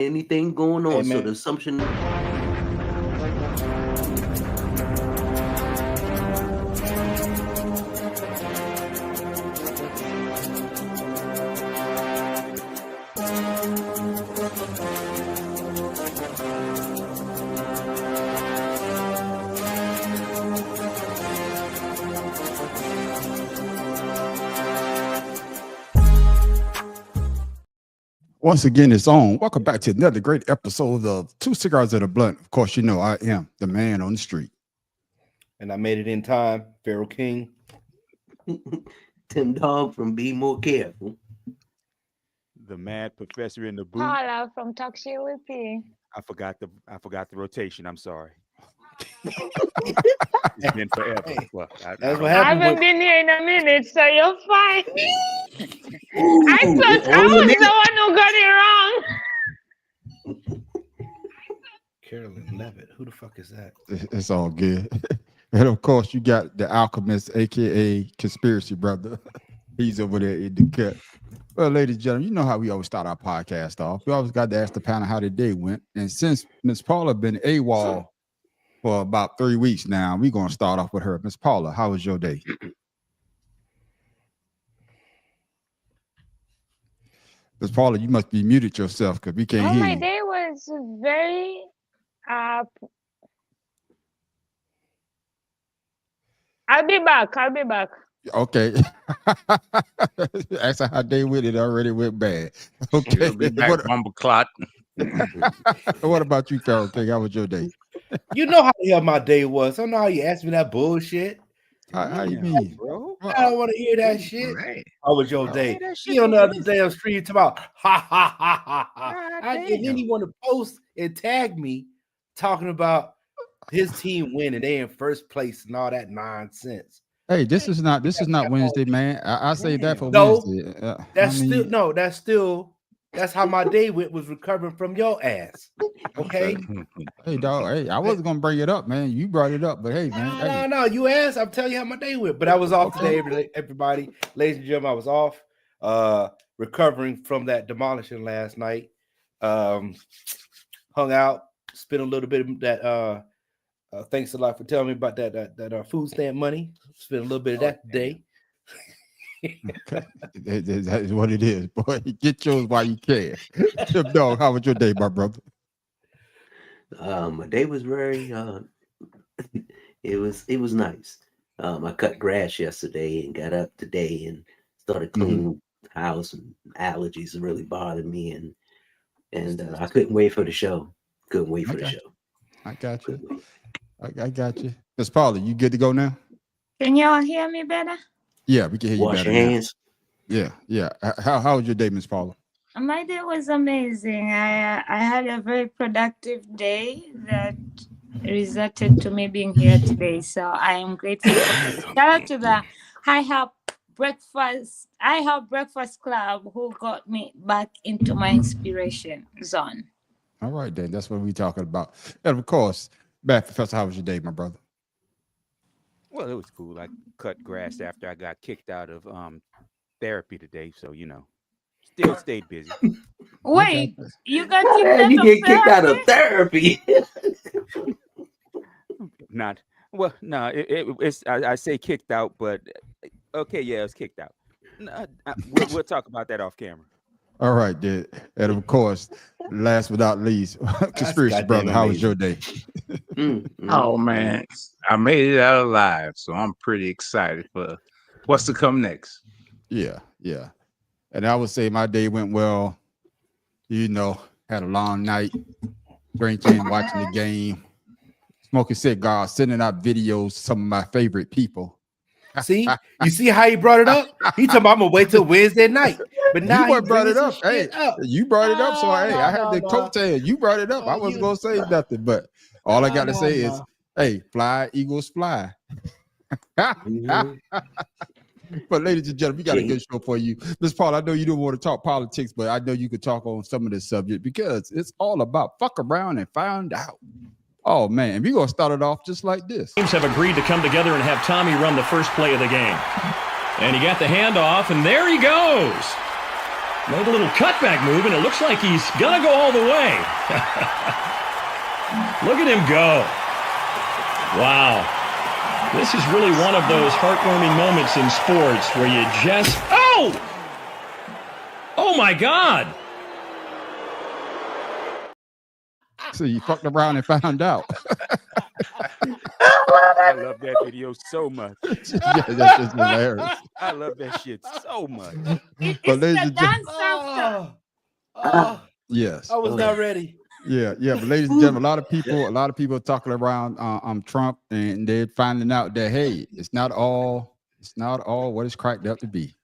anything going on. Hey, So man. the assumption. Once again, it's on. Welcome back to another great episode of Two Cigars and a Blunt. Of course, you know I am the man on the street. And I made it in time. Pharaoh King. Tim Dog from Be More Careful. The mad professor in the booth. Paula from Talk Shit with P. I forgot the rotation. I'm sorry. It's been forever. Hey, well, that's what I happened. haven't been here in a minute, so you're fine. Ooh, I thought I only a was minute. the one who got it wrong. Carolyn Levitt. Who the fuck is that? It's all good. And of course, you got the Alchemist, aka Conspiracy Brother. He's over there in the cut. Well, ladies and gentlemen, you know how we always start our podcast off. We always got to ask the panel how their day went. And since Miss Paula been AWOL for about 3 weeks now, we're going to start off with her. Miss Paula, how was your day? Miss Paula, you must be muted yourself because we can't Oh, hear my you. day was very I'll be back. Okay. That's how day went. It already went bad. Okay. He'll be back, Bumbleclot. What about you, Pharaoh King? How was your day? You know how the hell my day was. I don't know how you asked me that bullshit. How you mean? bro. I don't want to hear that shit. Right. How was your day? that shit You on the was other easy. day on the street talking about ha ha ha ha ha. God And damn. then he want to post and tag me talking about his team winning. They in first place and all that nonsense. Hey, this is not Wednesday, man. I say that for No, Wednesday. That's how my day went, was recovering from your ass. Okay. Hey, dog. Hey, I wasn't gonna bring it up, man. You brought it up, but hey, man. No. You asked. I'm telling you how my day went. But I was off today, everybody. Ladies and gentlemen, I was off. Recovering from that demolishing last night. Hung out, spent a little bit of that. Thanks a lot for telling me about that food stamp money. Spent a little bit of that today. Okay. That is what it is, boy. Get yours while you can. Tim Dog, how was your day, my brother? My day was very it was nice. I cut grass yesterday and got up today and started cleaning the house, and allergies really bothered me, and I couldn't wait for the show. Couldn't wait for the show. I got you. I got you. Miss Paula, you good to go now? Can y'all hear me better? Yeah, we can hear you Wash better your now. hands. Yeah. How was your day, Miss Paula? My day was amazing. I had a very productive day that resulted to me being here today. So I am grateful. Shout out to the IHOP Breakfast Club who got me back into my inspiration zone. All right, then. That's what we're talking about. And of course, Bad Professor, how was your day, my brother? Well, it was cool. I cut grass after I got kicked out of therapy today, so still stayed busy. Wait, you got Man, you get kicked out of therapy. Not well. No, it's I say kicked out, but okay, yeah, it was kicked out. No, we'll talk about that off camera. All right, then. And of course, last but not least, Conspiracy Brother, how was your day? Oh man, I made it out alive, so I'm pretty excited for what's to come next. Yeah. And I would say my day went well. Had a long night, drinking, watching the game, smoking cigars, sending out videos to some of my favorite people. See, you see how he brought it up? He talking about I'm gonna wait till Wednesday night, but now You he brought it up. Hey, Hey, you brought it up, so I had the no. coattail. You brought it up. I wasn't gonna say nothing, but all I got to say is, hey, fly, Eagles, fly. But ladies and gentlemen, we got a good show for you. Miss Paul, I know you don't want to talk politics, but I know you could talk on some of this subject because it's all about fuck around and find out. Oh, man, we're going to start it off just like this. Teams have agreed to come together and have Tommy run the first play of the game. And he got the handoff, and there he goes. Made a little cutback move, and it looks like he's going to go all the way. Look at him go. Wow. This is really one of those heartwarming moments in sports where you just... Oh! Oh, my God. So you fucked around and found out. I love that video so much. Yeah, that's just hilarious. I love that shit so much. It's But ladies the and gentlemen, dance after. yes. I was not ready. Yeah. But ladies and gentlemen, a lot of people are talking around Trump, and they're finding out that hey, it's not all what it's cracked up to be.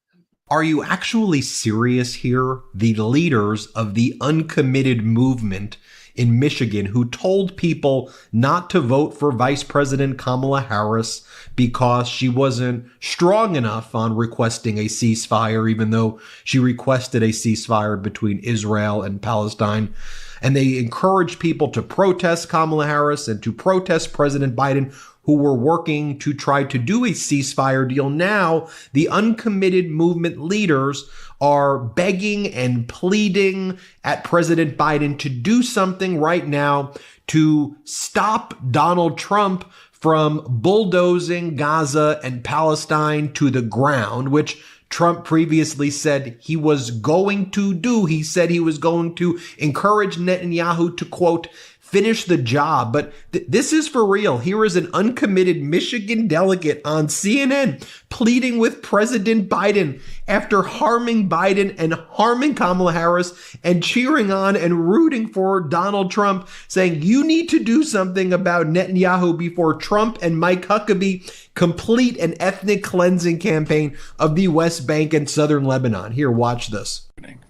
Are you actually serious here? The leaders of the uncommitted movement in Michigan who told people not to vote for Vice President Kamala Harris because she wasn't strong enough on requesting a ceasefire, even though she requested a ceasefire between Israel and Palestine. And they encouraged people to protest Kamala Harris and to protest President Biden, who were working to try to do a ceasefire deal. Now, the uncommitted movement leaders are begging and pleading at President Biden to do something right now to stop Donald Trump from bulldozing Gaza and Palestine to the ground, which Trump previously said he was going to do. He said he was going to encourage Netanyahu to, quote, finish the job. But this is for real. Here is an uncommitted Michigan delegate on CNN pleading with President Biden after harming Biden and harming Kamala Harris and cheering on and rooting for Donald Trump, saying you need to do something about Netanyahu before Trump and Mike Huckabee complete an ethnic cleansing campaign of the West Bank and southern Lebanon. Here, watch this.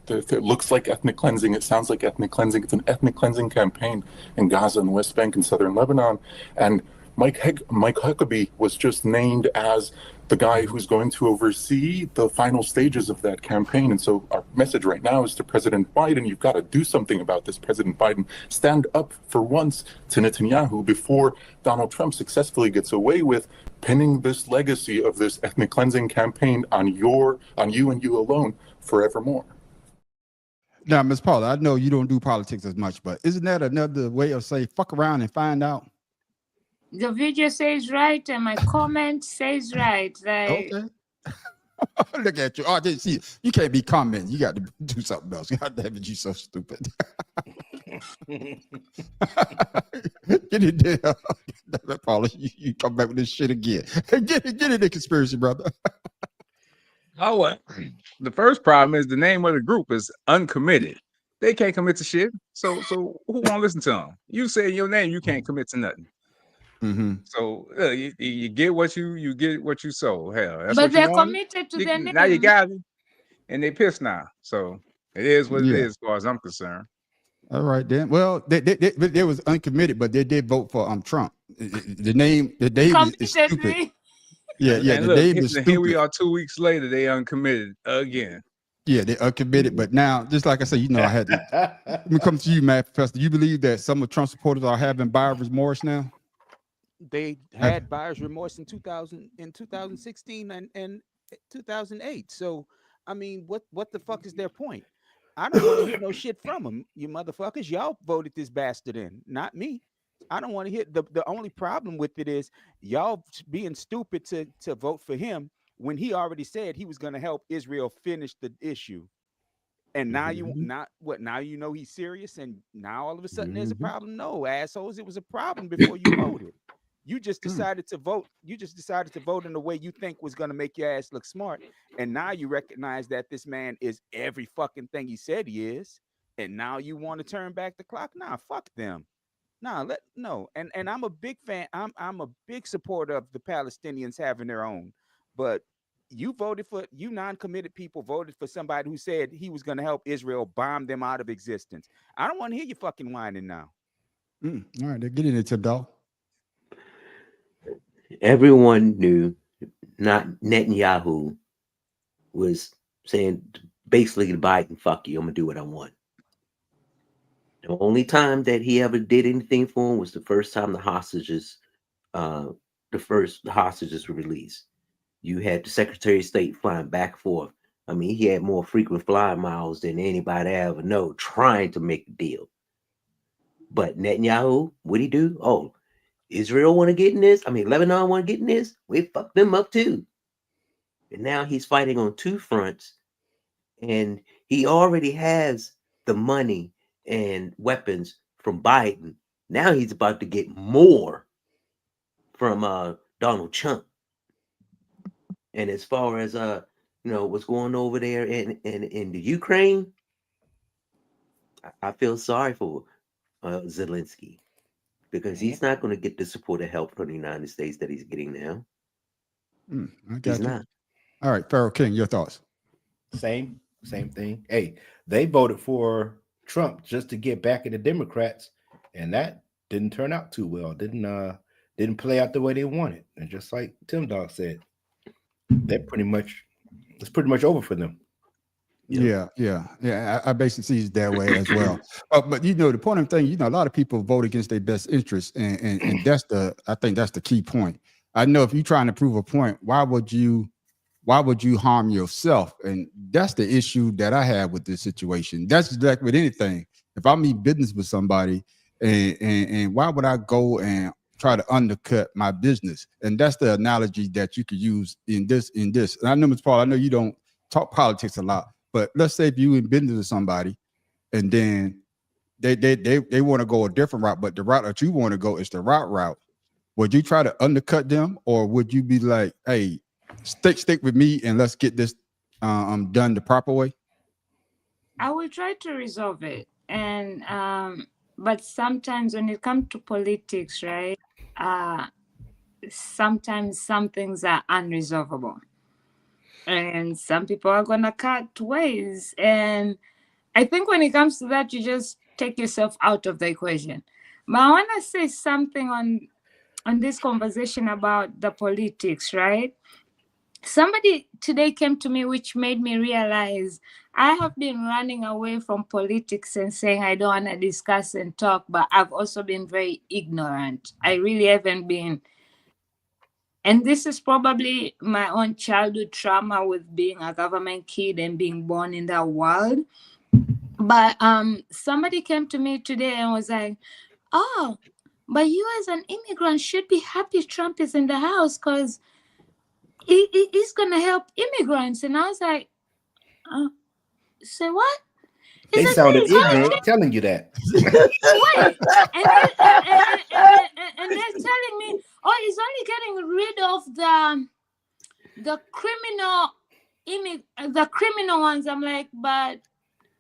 It looks like ethnic cleansing. It sounds like ethnic cleansing. It's an ethnic cleansing campaign in Gaza and the West Bank and southern Lebanon. And Mike Huckabee was just named as the guy who's going to oversee the final stages of that campaign. And so our message right now is to President Biden, you've got to do something about this. President Biden, stand up for once to Netanyahu before Donald Trump successfully gets away with pinning this legacy of this ethnic cleansing campaign on you and you alone forevermore. Now, Ms. Paula, I know you don't do politics as much, but isn't that another way of saying fuck around and find out? The video says right, and my comment says right. Like, Okay. Look at you. Oh, I didn't see it. You can't be commenting. You got to do something else. God damn it, you so stupid. Get it there. Paula, you come back with this shit again. Get it in conspiracy, brother. Oh, what? The first problem is the name of the group is uncommitted. They can't commit to shit. So who want to listen to them? You say your name, you can't commit to nothing. Mm-hmm. So you get what you get what you sow. Hell, that's but what they're you wanted. committed to their name. Now you got it, and they pissed now. So it is what it is, as far as I'm concerned. All right, then. Well, they was uncommitted, but they did vote for Trump. The name is stupid. Yeah. And the look, name is stupid. Here we are 2 weeks later. They uncommitted again. Yeah, they're uncommitted. But now, just like I said, I had to. Let me come to you, Matt Professor. Do you believe that some of Trump supporters are having buyer's remorse now? They had buyer's remorse in 2016 and 2008. So, I mean, what the fuck is their point? I don't want to hear no shit from them, you motherfuckers. Y'all voted this bastard in, not me. I don't want to hear. The only problem with it is y'all being stupid to vote for him when he already said he was going to help Israel finish the issue. And now now you know he's serious, and now all of a sudden there's a problem. No, assholes, it was a problem before you voted. You just decided to vote. You just decided to vote in the way you think was going to make your ass look smart. And now you recognize that this man is every fucking thing he said he is. And now you want to turn back the clock? Nah, fuck them. No. And I'm a big fan. I'm a big supporter of the Palestinians having their own. But you non-committed people voted for somebody who said he was going to help Israel bomb them out of existence. I don't want to hear you fucking whining now. All right, they're getting it to dog. Everyone knew not Netanyahu was saying basically to Biden, fuck you, I'm gonna do what I want. The only time that he ever did anything for him was the first time the hostages were released. You had the Secretary of State flying back and forth I mean, he had more frequent flyer miles than anybody I ever know trying to make a deal. But Netanyahu, what'd he do? Oh, Israel want to get in this. I mean, Lebanon want to get in this. We fucked them up too. And now he's fighting on two fronts, and he already has the money and weapons from Biden. Now he's about to get more from Donald Trump. And as far as what's going over there in the Ukraine, I feel sorry for Zelensky, because he's not going to get the support or help from the United States that he's getting now. I got He's you. not. All right, Pharaoh King, your thoughts? Same thing. Hey, they voted for Trump just to get back at the Democrats, and that didn't turn out too well. Didn't play out the way they wanted. And just like Tim Dog said, it's pretty much over for them. Yeah. I basically see it that way as well. But the important thing, a lot of people vote against their best interests, and I think that's the key point. I know if you're trying to prove a point, why would you harm yourself? And that's the issue that I have with this situation. That's just like with anything. If I meet business with somebody, and why would I go and try to undercut my business? And that's the analogy that you could use in this. And I know, Mr. Paul, I know you don't talk politics a lot, but let's say if you in business with somebody, and then they want to go a different route, but the route that you want to go is the route. Would you try to undercut them, or would you be like, hey, stick with me and let's get this done the proper way? I will try to resolve it. And but sometimes when it comes to politics, right? Sometimes some things are unresolvable. And some people are gonna cut ways. And I think when it comes to that, you just take yourself out of the equation. But I wanna say something on this conversation about the politics, right? Somebody today came to me, which made me realize I have been running away from politics and saying I don't want to discuss and talk, but I've also been very ignorant. I really haven't been. And this is probably my own childhood trauma with being a government kid and being born in that world. But somebody came to me today and was like, oh, but you as an immigrant should be happy Trump is in the house because he's going to help immigrants. And I was like, say what? They sounded ignorant telling you that. Wait, and they're telling me, oh, he's only getting rid of the criminal ones. I'm like, but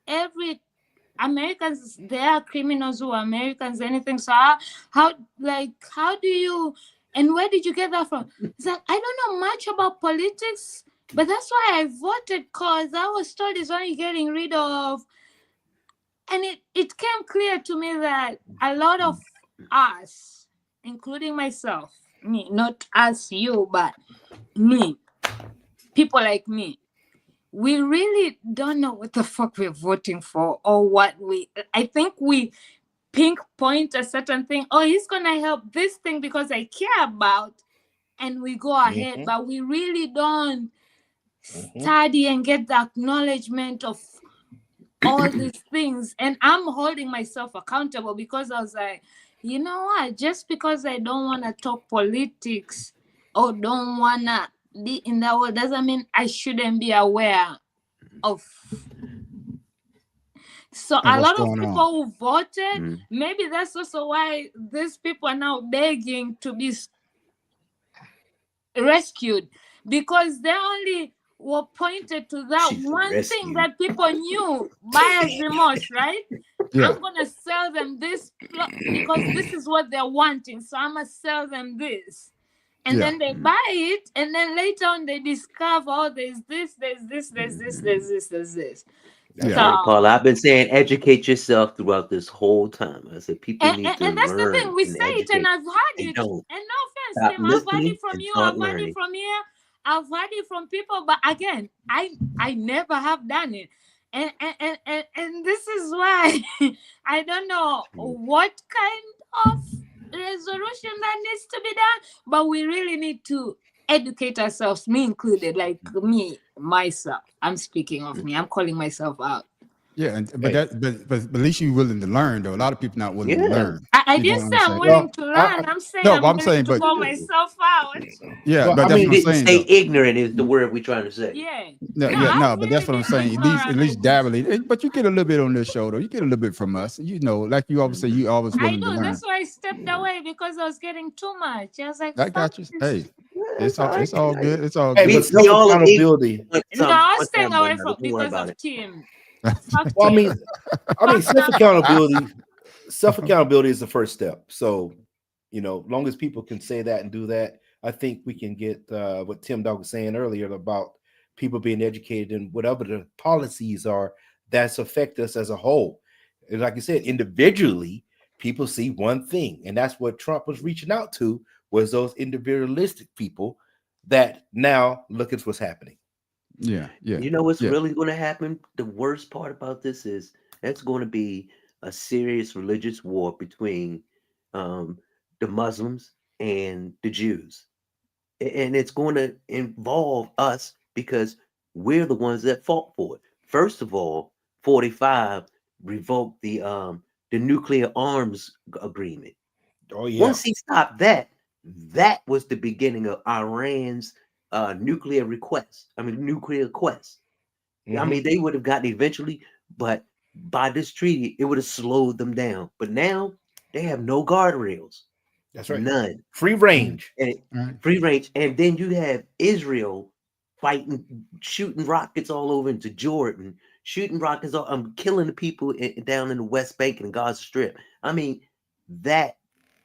every Americans, there are criminals who are Americans, anything. So how do you, and where did you get that from? It's like, I don't know much about politics, but that's why I voted, because I was told he's only getting rid of. And it came clear to me that a lot of us, including myself, me, not us, you, but me, people like me, we really don't know what the fuck we're voting for, or I think we pinpoint a certain thing. Oh, he's going to help this thing because I care about, and we go ahead, but we really don't study and get the acknowledgement of all these things. And I'm holding myself accountable, because I was like, you know what, just because I don't want to talk politics or don't want to be in that world doesn't mean I shouldn't be aware of. So a lot of people who voted, maybe that's also why these people are now begging to be rescued, because they only were pointed to that one thing that people knew, buyer's remorse, right? Yeah. I'm gonna sell them this because this is what they're wanting, so I'm gonna sell them this, and then they buy it, and then later on they discover, oh, there's this. That's right, Paul. I've been saying educate yourself throughout this whole time. I said people need to learn. And that's the thing, we say it, and I've heard it. And no offense, Tim, I've heard it from you, I've heard it from here, I've heard it from people, but again, I never have done it. And this is why I don't know what kind of resolution that needs to be done, but we really need to educate ourselves, me included, like me. myself. I'm speaking of me. I'm calling myself out. Yeah, but Hey, but at least you willing to learn though. A lot of people not willing to Yeah. learn. I You know didn't what say I'm I'm saying? willing well, to learn. I'm saying No, but I'm I'm willing saying, to but call myself out. yeah, well, but I that's You what I'm mean, didn't saying say though. ignorant is the word we're trying to say. Yeah. No, No, yeah, I've no, but that's really what I'm been saying. At ignorant. least dabbling. But you get a little bit on this show though. You get a little bit from us. You know, like you always say, Mhm. you always I willing to know. learn. That's why I stepped away because I was getting too much. I was like, I fuck got you. this. Hey, Yeah, that's all right. it's all good. It's all hey, good. but We self all are ignorant accountability. to No, I was one staying time or away another. from Don't worry because about of it. Tim. Fuck Well, Tim. I mean, Fuck self that. accountability. Self accountability is the first step. So, long as people can say that and do that, I think we can get what Tim Dog was saying earlier about people being educated and whatever the policies are that's affect us as a whole. And like you said, individually, people see one thing, and that's what Trump was reaching out to was those individualistic people that now look at what's happening. Yeah, yeah, You know what's yeah. really going to happen? The worst part about this is it's going to be a serious religious war between um, the Muslims and the Jews. And it's going to involve us because we're the ones that fought for it. First of all, 45 revoked the nuclear arms agreement. Oh yeah. Once he stopped that, that was the beginning of Iran's nuclear request. I mean, nuclear quest. I Hmm. mean, they would have gotten eventually, but by this treaty, it would have slowed them down. But now they have no guardrails, That's right. none, Free Mm, range. and right. free range. And then you have Israel fighting, shooting rockets all over into Jordan, shooting rockets, killing the people down in the West Bank and Gaza Strip. I mean, that,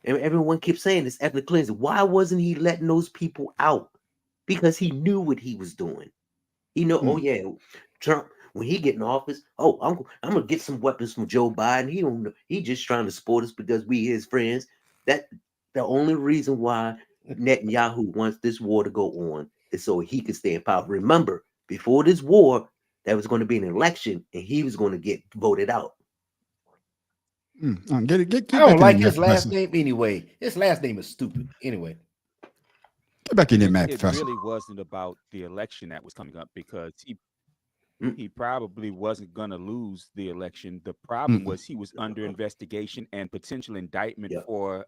and everyone keeps saying this ethnic cleansing. Why wasn't he letting those people out? Because he knew what he was doing. He know, oh Mm, yeah, Trump when he get in office, oh I'm gonna get some weapons from Joe Biden. He don't know, he just trying to support us because we his friends. That the only reason why Netanyahu wants this war to go on is so he can stay in power. Remember, before this war, there was going to be an election and he was going to get voted out. I get don't back in there, like his Matt last Professor. name anyway. His last name is stupid. Anyway. Get back in there, It Matt it Professor. really wasn't about the election that was coming up because Mm, he probably wasn't going to lose the election. The problem Mm-mm. was he was under investigation and potential indictment yep, for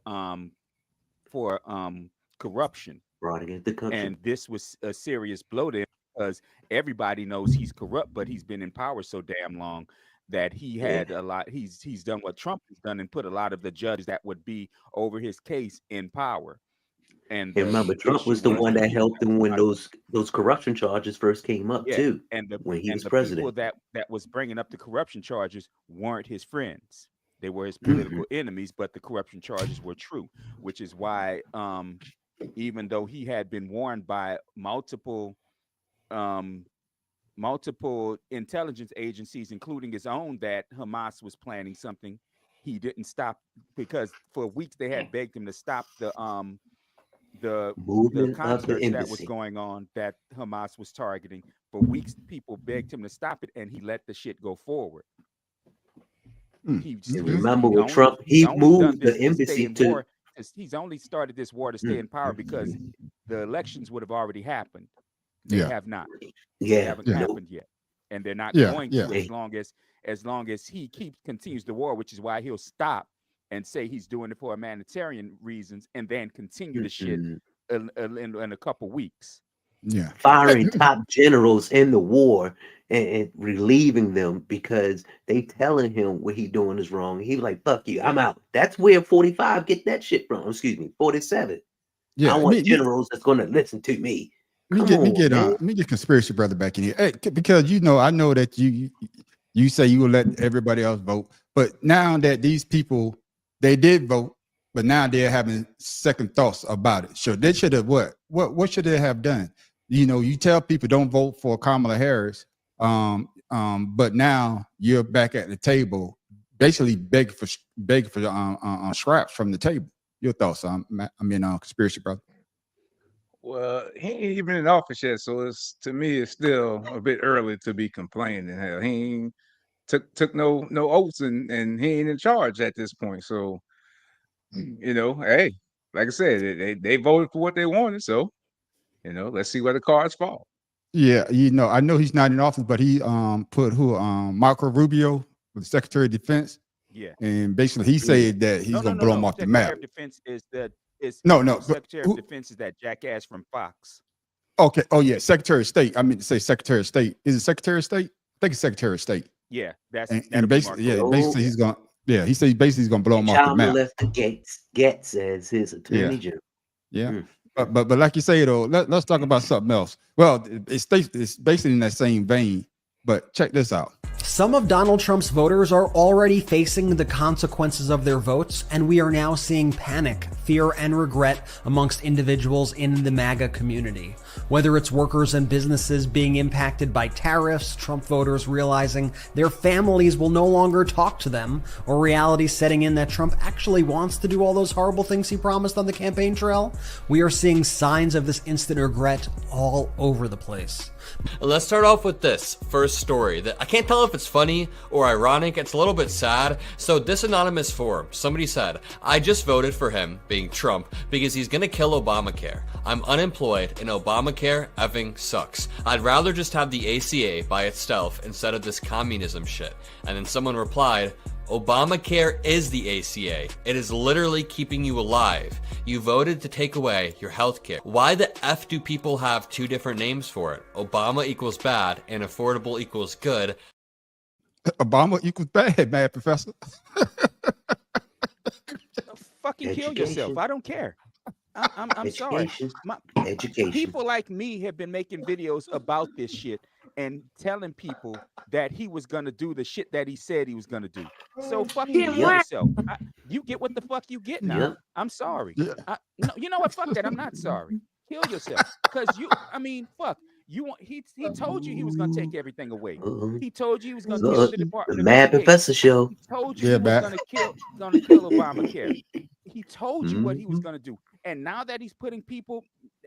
corruption, brought against the country. and this was a serious blow to him because everybody knows he's corrupt, but he's been in power so damn long that he Yeah, had a lot. He's done what Trump has done and put a lot of the judges that would be over his case in power. And and remember, the Trump issue was the was one the that people helped that him was when trying to those corruption charges first came up yeah, too, and the when he was people president. that was bringing up the corruption charges weren't his friends. They were his Hmm. political enemies, but the corruption charges were true, which is why even though he had been warned by um multiple intelligence agencies, including his own, that Hamas was planning something, he didn't stop because for weeks they had begged him to stop the the Movement of the concerts that was embassy. going on that Hamas was targeting. For weeks, people begged him to stop it, and he let the shit go forward. Mm, He's And okay. he's remember he with only Trump, he's he only done moved this the to stay embassy in to. war. He's only started this war to stay in power because the elections would have already happened. They Yeah, have not. They Yeah, haven't yeah, nope. happened yet, and they're not yeah, going yeah. to And, as long as he continues the war, which is why he'll stop and say he's doing it for humanitarian reasons, and then continue the shit mm-mm. in a couple weeks. Yeah. Hey, Firing top generals in the war and relieving them because they telling him what he doing is wrong. He was like, "Fuck you, I'm out." That's where 45 get that shit from. Excuse me, 47. I yeah. want generals that's going to listen to me. Come on, man. Let me get conspiracy brother back in here. Hey, because I know that you say you will let everybody else vote, but now that these people they did vote, but now they're having second thoughts about it. Sure, they should have what should they have done? You tell people don't vote for Kamala Harris, but now you're back at the table, basically begging for scraps from the table. Your thoughts on conspiracy brother? Well, he ain't even in office yet, so it's to me it's still a bit early to be complaining. Hell, he ain't took no oaths and he ain't in charge at this point. So hey, like I said, they voted for what they wanted, so let's see where the cards fall. Yeah, I know he's not in office, but he put Marco Rubio with the Secretary of Defense, Yeah. and basically he Yeah. said that he's No, no, gonna no, blow him no. off the Secretary map. of Defense is that is No, no no, but Secretary of who? Defense is that jackass from Fox. Okay. Oh yeah, Secretary of State. I mean to say Secretary of State. Is it Secretary of State? I think it's Secretary of State. Yeah, And that'll be basically, Marco yeah, Rubio. Oh, basically Yeah. he's gonna, yeah, he said basically he's gonna blow and him off the Chalmer map. left the Getz as his Yeah, attorney general. yeah. Mm. But like you say though, let's talk about something else. Well, it's basically in that same vein. But check this out. Some of Donald Trump's voters are already facing the consequences of their votes, and we are now seeing panic, fear, and regret amongst individuals in the MAGA community. Whether it's workers and businesses being impacted by tariffs, Trump voters realizing their families will no longer talk to them, or reality setting in that Trump actually wants to do all those horrible things he promised on the campaign trail, we are seeing signs of this instant regret all over the place. Let's start off with this first story that I can't tell if it's funny or ironic. It's a little bit sad. So this anonymous forum, somebody said, I just voted for him, being Trump, because he's gonna kill Obamacare. I'm unemployed and Obamacare effing sucks. I'd rather just have the ACA by itself instead of this communism shit. And then someone replied, Obamacare is the ACA. It is literally keeping you alive. You voted to take away your health care. Why the F do people have two different names for it? Obama equals bad and affordable equals good. Obama equals bad, man, Professor. Fucking kill yourself. Education. I don't care. I'm sorry. Education. My, Education. people like me have been making videos about this shit and telling people that he was gonna do the shit that he said he was gonna do. So fucking Tim, kill what? yourself. You get what the fuck you get now. Yep. I'm sorry. Yeah. No, you know what? Fuck that. I'm not sorry. Kill yourself. Because fuck. You want he told you he was gonna take everything away. Uh-huh. He told you he was gonna So, kill the the Department of Mad Education. Professor show. He told you Yeah, he was Matt. gonna kill Obamacare. He told you what he was Mhm. gonna do. And now that he's putting people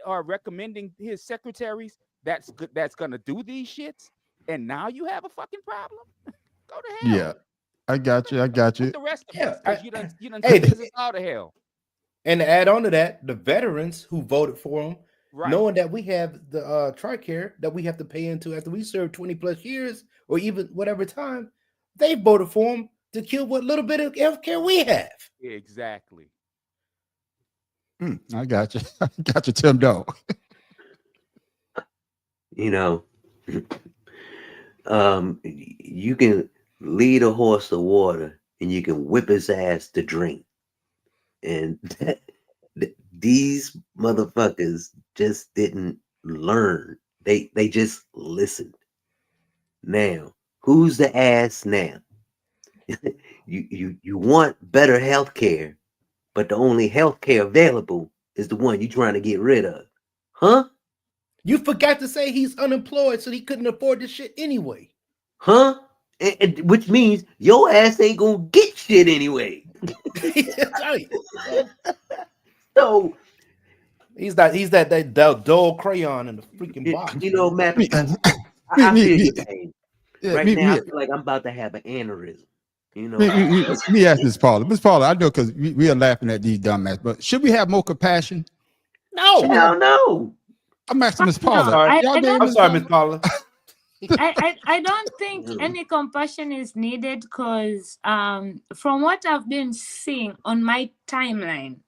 are recommending his secretaries that's gonna do these shits, and now you have a fucking problem. Go to hell. Yeah, I got you. I got you. With the rest of Yeah, us, because you done hey, took us out of hell. And to add on to that, the veterans who voted for him, Right. knowing that we have the TRICARE that we have to pay into after we serve 20 plus years or even whatever time, they voted for him to kill what little bit of health care we have. Exactly. I got you. I got you, Tim Dog. You know, you can lead a horse to water and you can whip his ass to drink. And these motherfuckers just didn't learn. They just listened. Now, who's the ass now? you want better health care, but the only health care available is the one you're trying to get rid of. Huh? You forgot to say he's unemployed, so he couldn't afford this shit anyway. Huh? Which means your ass ain't gonna get shit anyway. That's right. So He's that dull crayon in the freaking box. you know, Matt, Me- I feel me- your pain. Yeah, Right me- now, I me- feel like I'm about to have an aneurysm. You know, me ask Miss Paula. Miss Paula, I know because we are laughing at these dumbass, but should we have more compassion? No, hell no. I'm asking Miss No, Paula. sorry. Y'all I gave I'm Miss sorry, Miss Paula. I don't think any compassion is needed because from what I've been seeing on my timeline,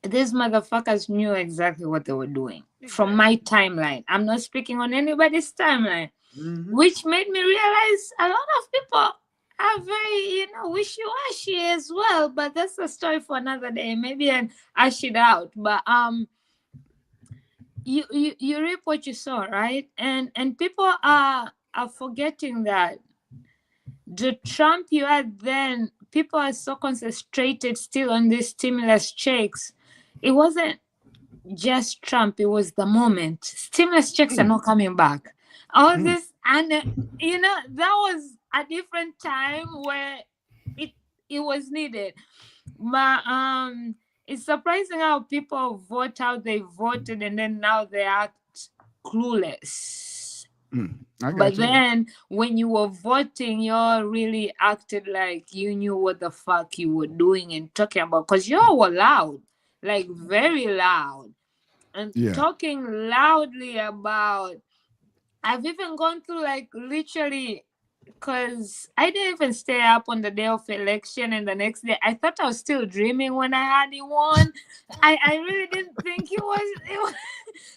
these motherfuckers knew exactly what they were doing. From my timeline. I'm not speaking on anybody's timeline, which made me realize a lot of people are very, wishy-washy as well. But that's a story for another day. Maybe I'll ash it out. But you reap what you sow, right? And people are forgetting that the Trump you had then, people are so concentrated still on these stimulus checks. It wasn't just Trump, it was the moment. Stimulus checks are not coming back. All this, and that was a different time where it was needed. But it's surprising how people vote how they voted and then now they act clueless. I got But you. then when you were voting, you all really acted like you knew what the fuck you were doing and talking about, because you all were loud, like very loud, and Yeah. talking loudly about I've even gone through like literally, because I didn't even stay up on the day of election, and the next day I thought I was still dreaming when I had it won. I really didn't think it was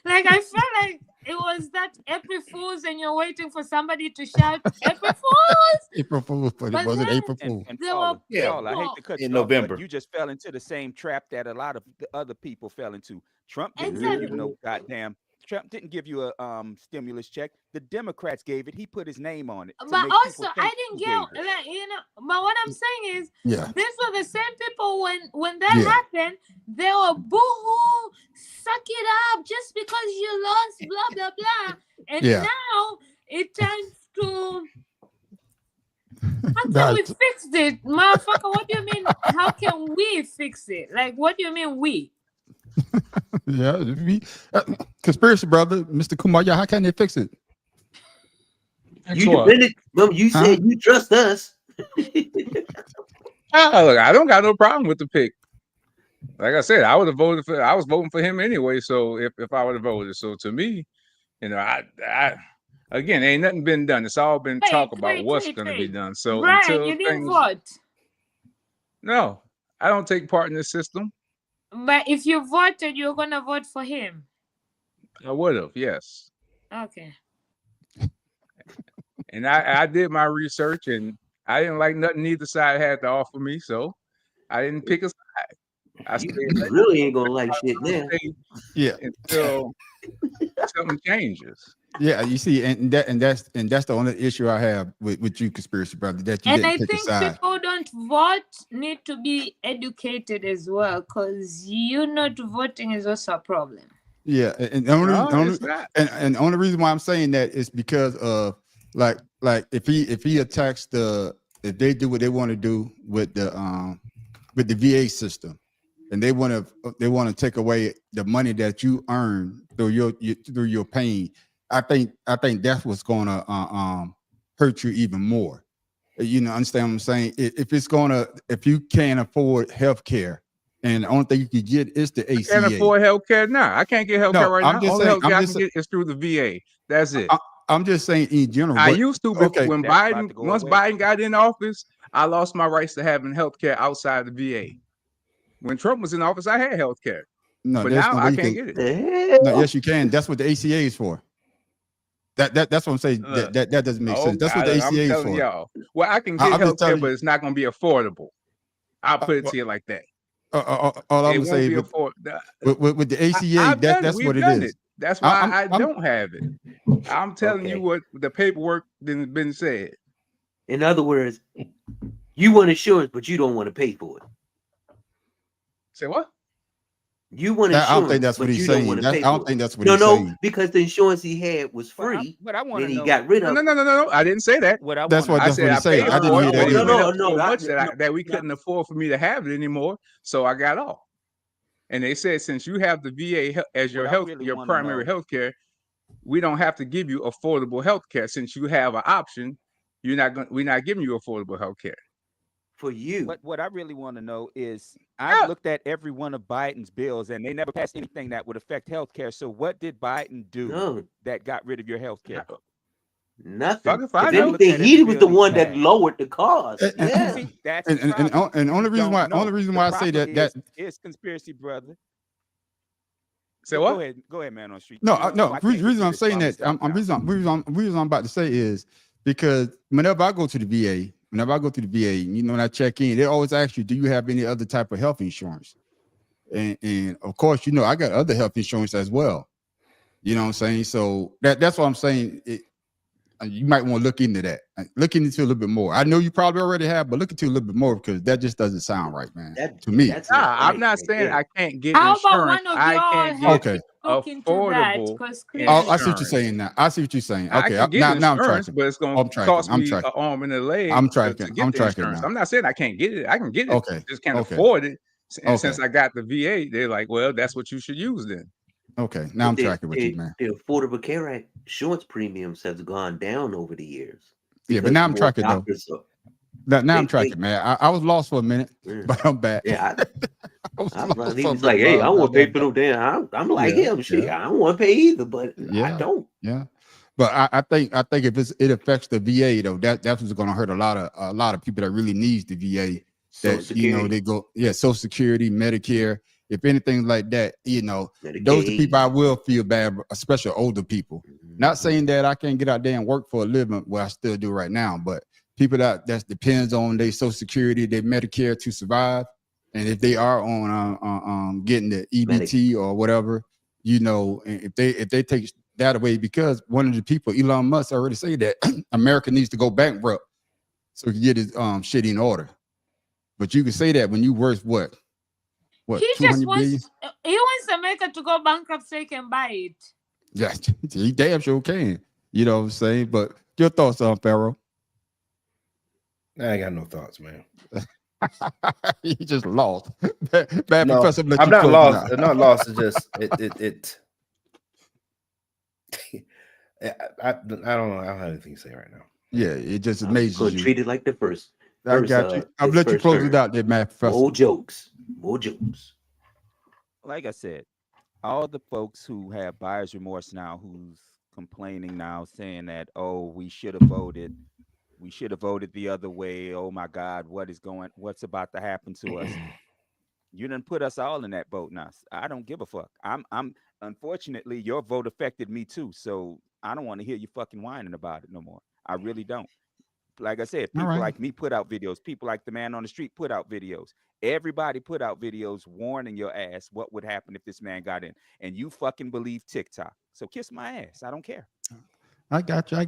like I felt like it was that April Fools, and you're waiting for somebody to shout April Fools. April Fool, but it But wasn't then April And Fool. and there Paula, were Yeah. Paula, I hate people. to cut In you off, November. but you just fell into the same trap that a lot of the other people fell into. Trump didn't give Exactly. you no goddamn. Trump didn't give you a stimulus check. The Democrats gave it. He put his name on it to But make also, people I think didn't he get gave it. like But what I'm saying is, Yeah, these were the same people when that yeah. happened. They were boo-hoo, suck it up, just because you lost, blah blah blah. And Yeah. now it turns to, how can Nah, we fix it, motherfucker? What do you mean? How can we fix it? Like, what do you mean we? yeah. Conspiracy brother, Mr. Kumar. Yeah, how can they fix it? You Excellent. depended. No, you Huh? said you trust us. Look, I don't got no problem with the pick. Like I said, I would have voted for. I was voting for him anyway. So if I would have voted, so to me, I again, ain't nothing been done. It's all been talk about what's going to be done. So Brian, until you didn't things, vote. no, I don't take part in this system. But if you voted, you're gonna vote for him. I would have, yes, Okay. and I did my research, and I didn't like nothing neither side had to offer me, so I didn't pick a side. I You stayed really ain't gonna like shit now. Yeah, until something changes. yeah. You see, and that's the only issue I have with you, conspiracy brother, that you And I didn't pick a think side. people don't vote need to be educated as well, because you not voting is also a problem. Yeah, and the only, No, it's not. and the only reason why I'm saying that is because of like if he attacks if they do what they want to do with the VA system, and they want to take away the money that you earn through your pain, I think that's what's going to hurt you even more. You know, understand what I'm saying? If you can't afford health care, and the only thing you can get is the ACA. Can't afford health care now. I can't get health care right I'm now. just Only saying- health care I'm I just can get is through the VA. That's it. I'm just saying in general. I but- used to okay. when That's about Biden to go once away. Biden got in office, I lost my rights to having health care outside the VA. When Trump was in office, I had health care. No, But there's now no way I you can't can- get it. The hell? No, yes, you can. That's what the ACA is for. That's what I'm saying. Look. That doesn't make sense. That's what the I'm ACA is telling for. y'all. Well, I can I'm get just health care, telling but you. it's not going to be affordable. I'll put it to you like that. All It I'm gonna won't say be with, affordable. with the ACA, I've done it. that's We've what it done is. it. That's why I'm- I I'm- don't have it. I'm telling you Okay. what the paperwork been said. In other words, you want insurance, but you don't want to pay for it. Say what? You want I insurance, don't think that's what but he's you don't saying. want to I pay don't for think it. that's what No, he's no, saying. because the insurance he had was But I- free. but I want Then to he know. got rid No, of no, it. no, no, no. I didn't say that. What I That's want what I said I he's saying. paid I didn't for hear it, that but it either. went up No, so no, much no. that we couldn't afford for me to have it anymore. So I got off. And they said since you have the VA as your What I really your wanna primary know- health care, we don't have to give you affordable health care. Since you have an option, we're not giving you affordable health care. For you. What I really want to know is Yeah. I've looked at every one of Biden's bills and they never passed anything that would affect healthcare. So what did Biden do No, that got rid of your healthcare? nothing. Fuck if I If know. anything, Looked at he every was the bill one he's that had. lowered the cost. And- Yeah. See, that's And the and problem. and only You reason don't why know. I say The that problem is conspiracy, brother. Say Go what? ahead, man. On the street. no, You know, no. I can't Reason I'm get to this saying while that, I'm reason I'm about to say is because whenever I go to the VA, you know, when I check in, they always ask you, do you have any other type of health insurance? And of course, you know, I got other health insurance as well. You know what I'm saying? So that's what I'm saying. You might want to look into that. Look into it a little bit more. I know you probably already have, but look into it a little bit more because that just doesn't sound right, man. To me. That's Nah, not I'm right not right saying there. I can't get How about insurance. one of I y'all can't help get Okay. look into that? affordable Because Oh, I see what you're insurance. saying now. I see what you're saying. I Okay, can get now I'm insurance, tracking. but it's going I'm to tracking. cost I'm me an tracking. arm and a leg I'm to tracking. get I'm the tracking insurance. now. I'm not saying I can't get it. I can get it. Okay. Just can't Okay. afford it. And Okay. since I got the VA, they're like, well, that's what you should use then. Okay. Now I'm But tracking with you, man. the Affordable Care Act insurance premiums have gone down over the years. Yeah, but because now I'm more tracking though. doctors are- Now I'm they- tracking, man. I was lost for a minute, Yeah. but I'm back. Yeah, I was I lost finally for a was like, minute, hey, but I I'm want to pay back. for no damn. I'm like Yeah, him, shit. yeah. I don't want to pay either, but I Yeah. don't. Yeah. But I think if it affects the VA though, that's what's going to hurt a lot of people that really needs the VA. Social That Security, they go Social Security, Medicare, if anything like that, those are the people Medicaid. I will feel bad, especially older people. Not saying that I can't get out there and work for a living, what I still do right now, but people that depends on their Social Security, their Medicare to survive, and if they are on getting the EBT or whatever, and if they take that away, because one of the people, Elon Musk, already say that America needs to go bankrupt so he can get his shit in order. But you can say that when you worth what He just 200 billion? wants America to go bankrupt so he can buy it. Yeah, he damn sure can. You know what I'm saying? But your thoughts on Pharaoh? I ain't got no thoughts, man. He just lost. Bad No, professor, let I'm you not close lost. it out. Not lost. It's just it. I don't know. I don't have anything to say right now. Yeah, it just I'm amazes gonna you. treat it like the first. I got you. I'll His let you first close term. it out there, Matt Professor. More jokes. More jokes. Like I said, all the folks who have buyer's remorse now, who's complaining now, saying that, oh, we should have voted the other way. Oh my God, what's about to happen to us? You done put us all in that boat now. I don't give a fuck. I'm unfortunately your vote affected me too. So I don't want to hear you fucking whining about it no more. I really don't. Like I said, All people right. like me put out videos. People like the man on the street put out videos. Everybody put out videos warning your ass what would happen if this man got in. And you fucking believe TikTok. So kiss my ass. I don't care. I got you. All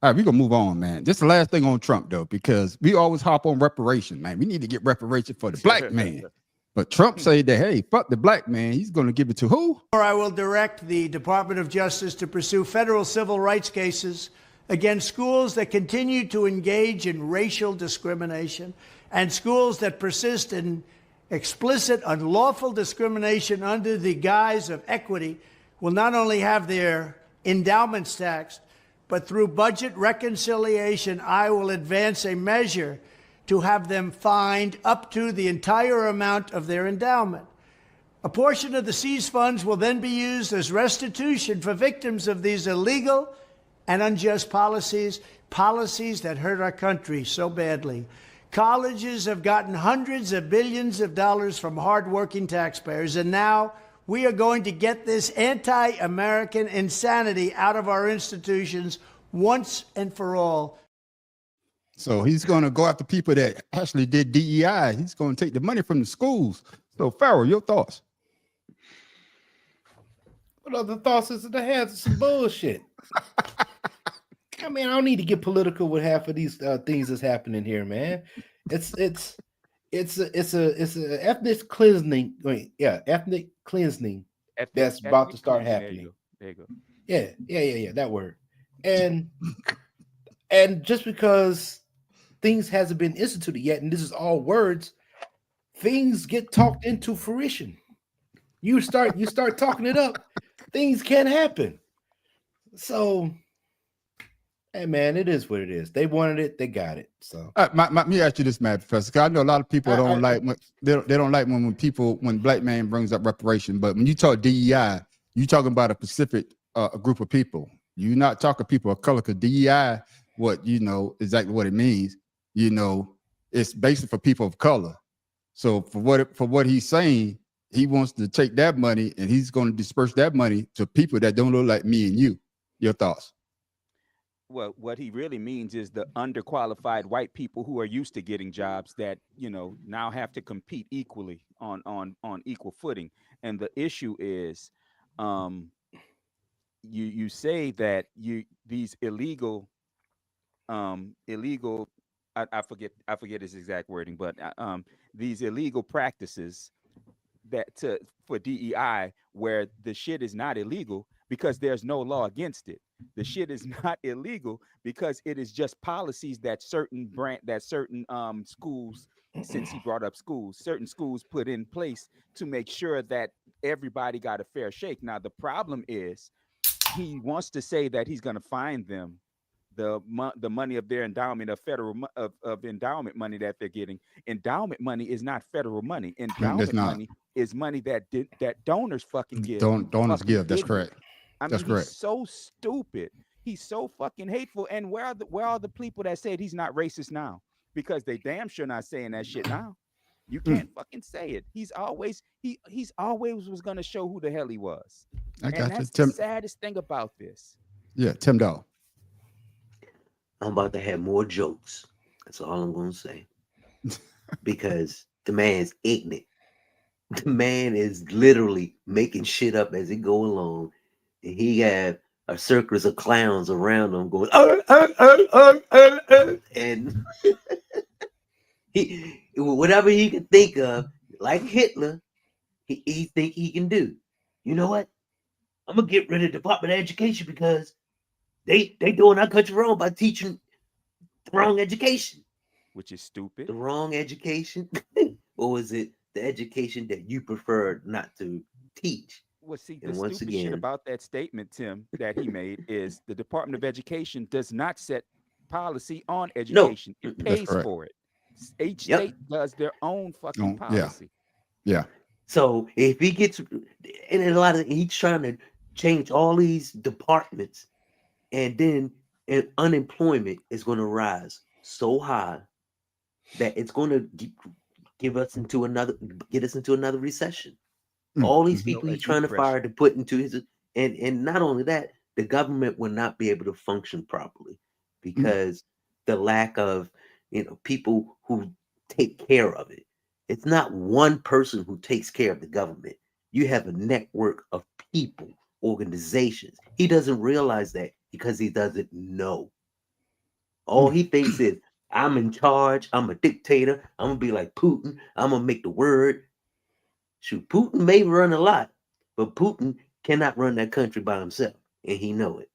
right, we're gonna move on, man. This is the last thing on Trump, though, because we always hop on reparation, man. We need to get reparation for the black man. But Trump said that, hey, fuck the black man. He's gonna give it to who? I will direct the Department of Justice to pursue federal civil rights cases against schools that continue to engage in racial discrimination and schools that persist in explicit, unlawful discrimination under the guise of equity will not only have their endowments taxed, but through budget reconciliation, I will advance a measure to have them fined up to the entire amount of their endowment. A portion of the seized funds will then be used as restitution for victims of these illegal and unjust policies that hurt our country so badly. Colleges have gotten hundreds of billions of dollars from hardworking taxpayers, and now we are going to get this anti-American insanity out of our institutions once and for all. So he's gonna go after people that actually did DEI. He's gonna take the money from the schools. So Pharaoh, your thoughts? What other thoughts is in the hands of some bullshit? I mean, I don't need to get political with half of these things that's happening here, man. It's a ethnic cleansing. Ethnic cleansing that's about to start happening. There you go. Yeah. That word. And just because things hasn't been instituted yet, and this is all words, things get talked into fruition. You start talking it up, things can happen. So, hey man, it is what it is. They wanted it, they got it. So let me ask you this, Matt Professor, because I know a lot of people don't like when black man brings up reparation. But when you talk DEI, you talking about a specific a group of people. You're not talking people of color, because DEI, exactly what it means. It's basically for people of color. So for what he's saying, he wants to take that money and he's going to disperse that money to people that don't look like me and you. Your thoughts? Well, what he really means is the underqualified white people who are used to getting jobs that, now have to compete equally on equal footing. And the issue is, you say that these illegal I forget his exact wording, but these illegal practices for DEI, where the shit is not illegal because there's no law against it. The shit is not illegal because it is just policies that certain schools, since he brought up schools, certain schools put in place to make sure that everybody got a fair shake. Now the problem is, he wants to say that he's going to fine them the money of their endowment of federal of endowment money that they're getting. Endowment money is not federal money. Endowment money is money that donors fucking give. Donors give. That's correct. I mean, he's so stupid. He's so fucking hateful. And where are the people that said he's not racist now? Because they damn sure not saying that shit now. You can't fucking say it. He's always was gonna show who the hell he was. I got And you, that's Tim. the saddest thing about this. Yeah, Tim Dog. I'm about to have more jokes. That's all I'm gonna say. Because the man's ignorant. The man is literally making shit up as he go along, and he have a circus of clowns around him going, and he whatever he can think of, like Hitler, he think he can do. You know what? I'm gonna get rid of the Department of Education because they doing our country wrong by teaching the wrong education. Which is stupid. The wrong education, or is it the education that you prefer not to teach? Well, see, the And once stupid shit again, about that statement, Tim, that he made is the Department of Education does not set policy on education. It That's pays correct. for it. Each Yep. state does their own fucking Yeah. policy. Yeah. so if he gets, and a lot of he's trying to change all these departments, and then unemployment is going to rise so high that it's going to get us into another recession. All these people he's trying to fire to put into his, and not only that, the government will not be able to function properly because the lack of people who take care of it. It's not one person who takes care of the government. You have a network of people, organizations. He doesn't realize that because he doesn't know. All he thinks is, I'm in charge. I'm a dictator. I'm gonna be like Putin. I'm gonna make the word. Shoot, Putin may run a lot, but Putin cannot run that country by himself, and he know it.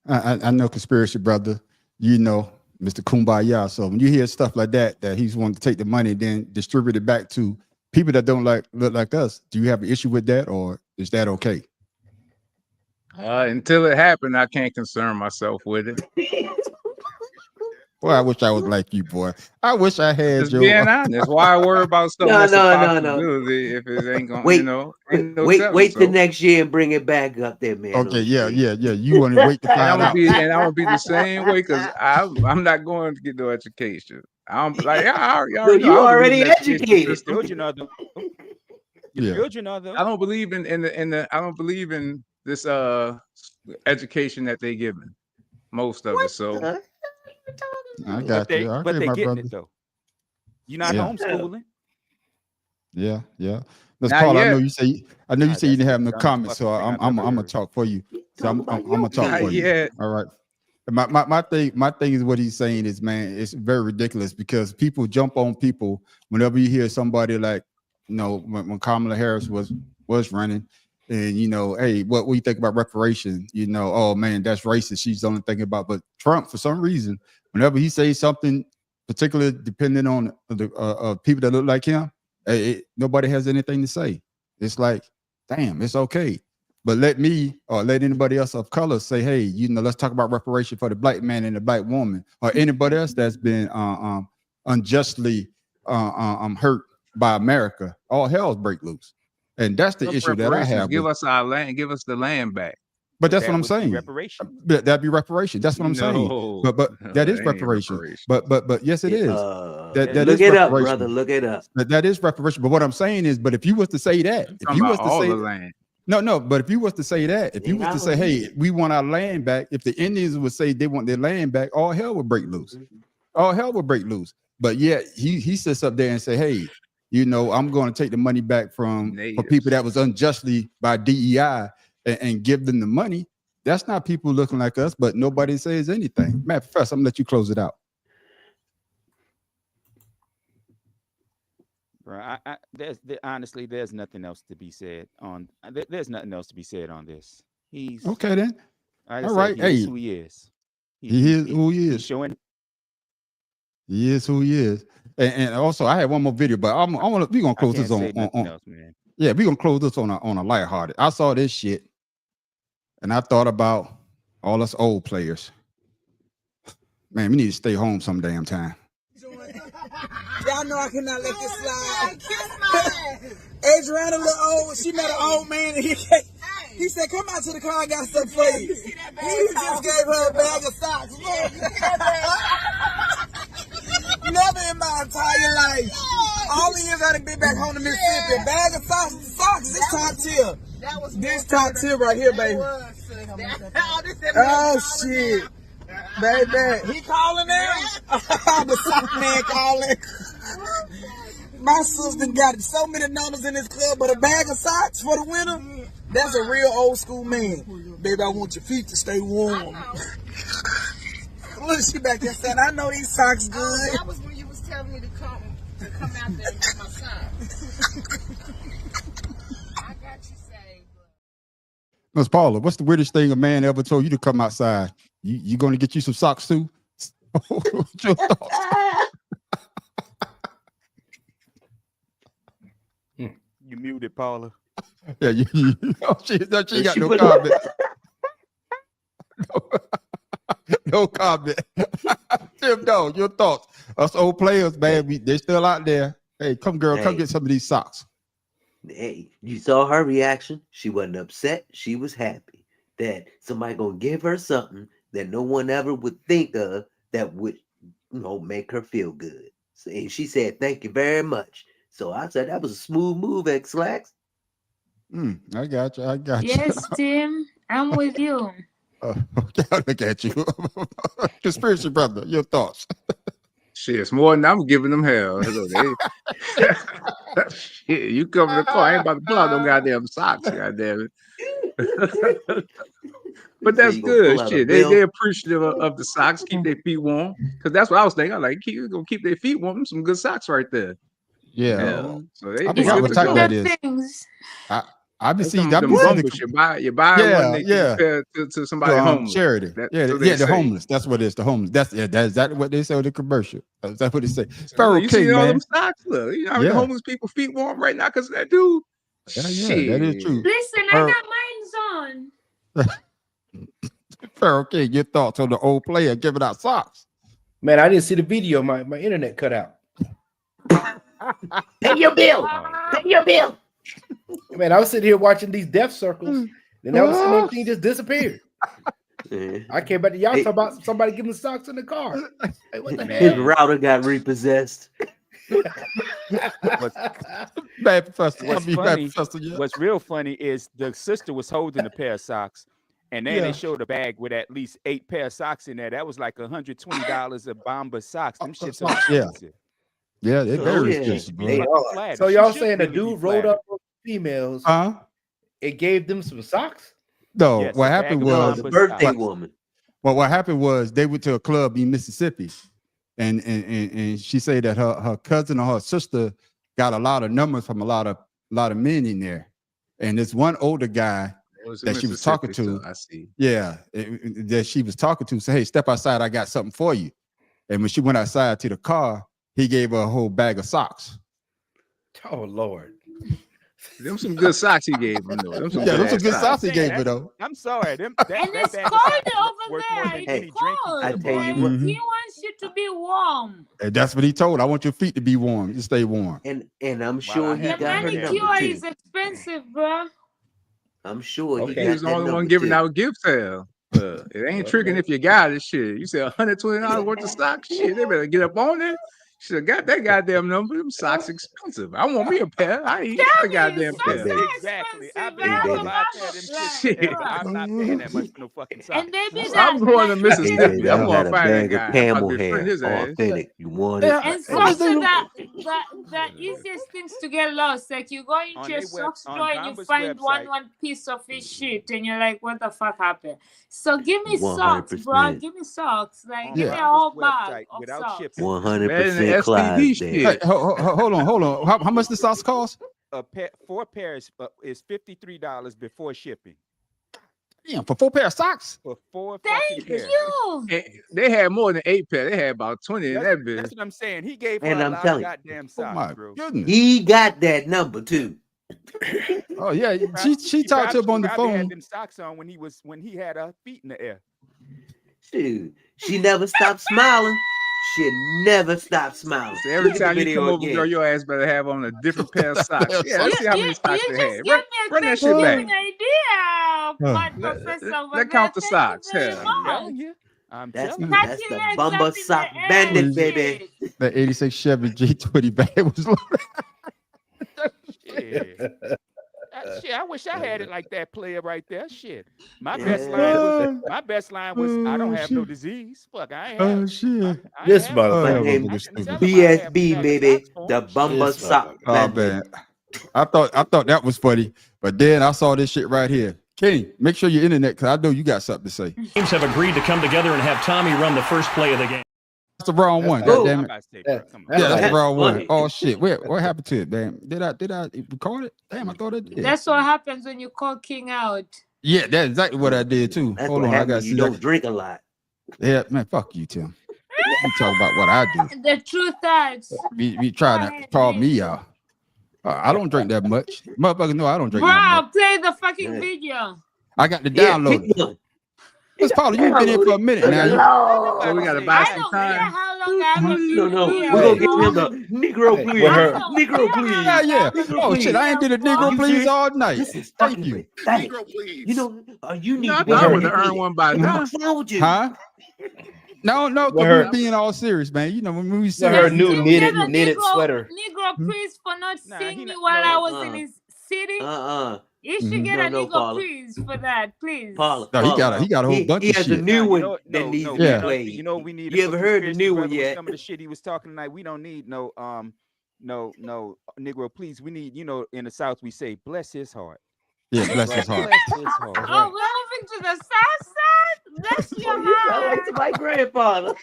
I know, conspiracy brother. You know, Mr. Kumbaya. So when you hear stuff like that he's wanting to take the money and then distribute it back to people that don't look like us, do you have an issue with that, or is that okay? Until it happened, I can't concern myself with it. Boy, I wish I was like you, boy. I wish I had Just being honest. Why worry about something that's a possibility if it ain't gonna, Wait, ain't no wait telling, till next year and bring it back up there, man. Okay, yeah. You want to wait to And find I'm gonna out. be, and I'm gonna be the same way because I'm not going to get no education. I'm like, you already know, you I don't believe already in education educated. system. Children are the Yeah. children are the I don't believe in the I don't believe in this education that they giving most of it. So I got you. Okay, but they my getting brother. it though. You're not Yeah. homeschooling. Yeah. Let's Not Paul. I yet. know you say you didn't have no dumbest comments, so fucking thing I'm I've ever gonna heard. talk for you. So I'm gonna talk Not for you. yet. All right. My thing is what he's saying is, man, it's very ridiculous because people jump on people whenever you hear somebody like, when Kamala Harris was running, and hey, what do you think about reparation? Oh man, that's racist. She's only thinking about, but Trump, for some reason, whenever he says something, particularly depending on the people that look like him, nobody has anything to say. It's like, damn, it's okay. But let me or let anybody else of color say, hey, let's talk about reparation for the black man and the black woman, or anybody else that's been unjustly hurt by America. All hell's break loose, and that's the issue that I have. Give us our land. Give us the land back. But that's what I'm would be saying. reparation. That'd be reparation. That's what I'm saying. But that is ain't reparation. But yes, it is. That Look is it up, reparation. brother. Look it up. That is reparation. But what I'm saying is, but if you was to say that, if you was to all say the land. No, but if you was to say that, if you was to say, hey, we want our land back, if the Indians would say they want their land back, all hell would break loose. All hell would break loose. But yet he sits up there and say, hey, I'm going to take the money back for people that was unjustly by DEI and give them the money. That's not people looking like us, but nobody says anything. Matt, Professor, I'm gonna let you close it out. Right. Honestly, there's nothing else to be said on. There's nothing else to be said on this. He's okay then. Like all right. He is who he is. He is who he is. He's showing. He is who he is. And also, I had one more video, but we're gonna close this on. Else, man. Yeah, we're gonna close this on a lighthearted. I saw this shit, and I thought about all us old players. Man, we need to stay home some damn time. Y'all know I cannot let this slide. Adriana, a little old. She met an old man and he can't. He said, come out to the car, I got something for you. He just gave her a bag of socks. Never in my entire life. All the years I've been back home to Mississippi. A bag of socks, this top tier. This top tier right here, baby. Oh, shit. Baby. He calling now? The sock man calling. My sister got so many numbers in this club, but a bag of socks for the winter? That's a real old school man. Baby, I want your feet to stay warm. Look, she back there saying, I know these socks good. That was when you was telling me to come out there and get my socks. I got you saved. Miss Paula, what's the weirdest thing a man ever told you to come outside? You going to get you some socks too? What's your thoughts? You muted, Paula. Yeah, she got no comment. No comment. Tim, no, your thoughts. Us old players, man, they're still out there. Hey, come girl, come get some of these socks. Hey, you saw her reaction. She wasn't upset. She was happy that somebody gonna give her something that no one ever would think of that would, make her feel good. So, and she said, "Thank you very much." So I said that was a smooth move, X-Lax. I got you. Yes, Tim, I'm with you. Look at you. Conspiracy brother, your thoughts. Shit, it's more than I'm giving them hell. Shit, you come in the car, I ain't about to pull out no goddamn socks, goddamn it. But that's good. Shit, they appreciative of the socks, keep their feet warm. Because that's what I was thinking. I'm like, gonna keep their feet warm. Some good socks right there. Yeah. So they I forgot what type that is. I've been seeing them bumbles. You buy one, they compare to somebody homeless. Charity. The homeless. That's what it is. The homeless. That's exactly what they say with the commercial. That's what they say. Sparrow you King, see all man. them socks? Look, the homeless people feet warm right now because of that dude. Yeah, that is true. Listen, I got mine on. Sparrow King, your thoughts on the old player giving out socks? Man, I didn't see the video. My internet cut out. Pay your bill. Pay your bill. Man, I was sitting here watching these death circles, and all of a sudden everything just disappeared. I came back to y'all talking about somebody giving socks in the car. Hey, what the hell? His router got repossessed. Bad professor. What's real funny is the sister was holding a pair of socks, and then they showed a bag with at least 8 pair of socks in there. That was like $120 a bomber socks. Them shits are expensive. Yeah, they're very expensive. So y'all saying the dude rolled up with females? It gave them some socks? No, what happened was the birthday woman. Well, what happened was they went to a club in Mississippi, and she said that her cousin or her sister got a lot of numbers from a lot of men in there, and this one older guy that she was talking to, that she was talking to said, "Hey, step outside, I got something for you." And when she went outside to the car, he gave her a whole bag of socks. Oh Lord. Them some good socks he gave him, though. Them some good socks he gave her, though. I'm sorry. And it's cold over there. It's cold. I tell you what. He wants you to be warm. And that's what he told. I want your feet to be warm. You stay warm. And I'm sure he The got her number manicure too. is expensive, bro. I'm sure he was the only one giving out gift sale. It ain't tricking if you got it. Shit, you said $120 worth of socks. Shit, they better get up on it. Should have got that goddamn number. Them socks expensive. I want me a pair. I ain't got a goddamn pair. Exactly. I've been able to buy a pair of them shit. I'm not paying that much for no fucking socks. And they be I'm going to Mississippi. I'm going to find that guy. Camel hair, authentic. You want it? And socks are the easiest things to get lost. Like you go into your sock store and you find one piece of his shit, and you're like, "What the fuck happened?" So give me socks, bro. Give me socks. Like give me a whole bag of socks. 100% Clyde. Hey, hold on. How much the socks cost? 4 pairs is $53 before shipping. Damn, for 4 pair of socks? For 4 Thank pairs. you. They had more than 8 pairs. They had about 20 in that bitch. That's what I'm saying. He gave her And a I'm lot telling of you. goddamn socks, bro. Goodness. He got that number too. Oh yeah, she talked to him on the phone. Had them socks on when he had her feet in the air. Dude, she never stopped smiling. shit never stop smiling. So every Look at the time you video come over, again. girl, your ass better have on a different pair of socks. Yeah, let's see how many socks You they just had. gave me a Run that shit back. Thanksgiving idea, Mad Professor over Let's there. count the Thank you socks. very Hell, much. telling you. I'm That's telling the you. that's the Legs Bumba up in Sock the air. Bandit, Please. baby. That 86 Chevy G20 bag was loaded. Shit. Shit, I wish I had it like that player right there. Shit. My best line was I don't have no disease. Fuck, I ain't have shit. I This ain't have My motherfucker. name I is can tell 'em I have a BSB, bag of baby. socks for 'em. The Bumba This Sock motherfucker. Oh Bandit. man. I thought that was funny, but then I saw this shit right here. King, make sure your internet, because I know you got something to say. Teams have agreed to come together and have Tommy run the first play of the game. That's the wrong one. That's- God damn I'm it. about to say, bro, come on. Yeah, that's the That's wrong one. funny. Oh shit. What happened to it, man? Did I record it? Damn, I thought I did. That's what happens when you call King out. Yeah, that's exactly what I did too. That's Hold what on, I happens gotta when you see. don't drink a lot. Yeah, man, fuck you, Tim. You talk about what I do. The true thoughts. We try to call me out. I don't drink that much. Motherfuckers know I don't drink that Bro, much. play the fucking Yeah. video. I got to Yeah, download pick it. one. Miss Paula, you've been here for a minute now. So we gotta buy I some don't care time. how long I have been No. here. We're gonna Hey. get him the Negro, Hey, please. with her- Negro, please. Yeah. Negro, Oh shit, I ain't did a Negro You please serious? all night. This is Thank fucking you. pathetic. please. You know, you need No, I to be thought I her- would have earned one by now. What's wrong with you? Huh? No, With because her- we're being all serious, man. You know, when we With her serious. new You knitted get a knitted sweater. Negro priest for not Nah, seeing he me not- while no, I was in his city. You should get a No, Negro Paula. priest for that, please. Paula. No, he got a whole bunch he of has shit. a new Nah, one you know, that no, needs no, to be Yeah. played. You know, we need. You ever heard the new one with yet? Some of the shit he was talking tonight. We don't need no Negro. Please, we need. You know, in the South we say, bless his heart. Yeah, bless his heart. Bless his heart. Oh, we're moving to the south side? Bless your You sound heart. like my grandfather.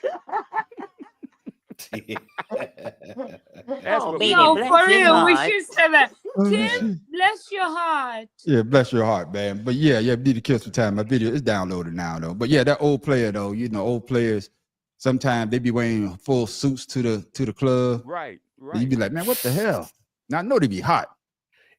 That's what we Yo, need. for real, we should say that. Oh, Tim, shit. bless your heart. Yeah, bless your heart, man. But yeah, we need to kill some time. My video is downloaded now, though. But yeah, that old player, though, you know, old players, sometimes they be wearing full suits to the club. Right. And you be like, man, what the hell? Now I know they be hot.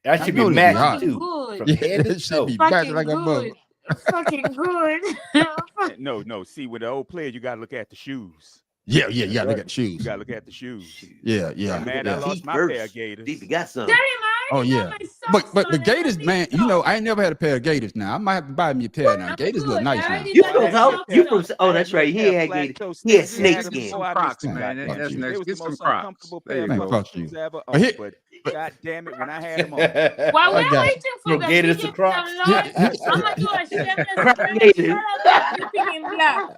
That I should know be they be matched hot. too. Good. From Yeah, head to that should toe. be Fucking matching like a mother. good. Fucking good. No. See, with the old player, you gotta look at the shoes. Yeah, you gotta look at the You shoes. gotta look at the shoes. Yeah. Man, I yeah. lost my pair of Gators. Deep, you got some. Tell him I Oh already got yeah, my socks but the on. Gators, man, you know, I ain't never had a pair of Gators. Now I might have to buy me a pair now. I'm Gators look good. nice I now. already You got from my South? socks You on. from? Oh, that's right. He had Gator. He had snake skin. Some Crocs, Man, man. fuck That's you. next. It was Get the most some Crocs. uncomfortable There pair you of Man, go. fuck you. shoes I ever But owned. here- But god damn it, when I had them on. While I we're got waiting for From the Gators video to Crocs. to launch, I'm gonna do a shameless Croc plug. Gators. Shout out to Dripping in Black.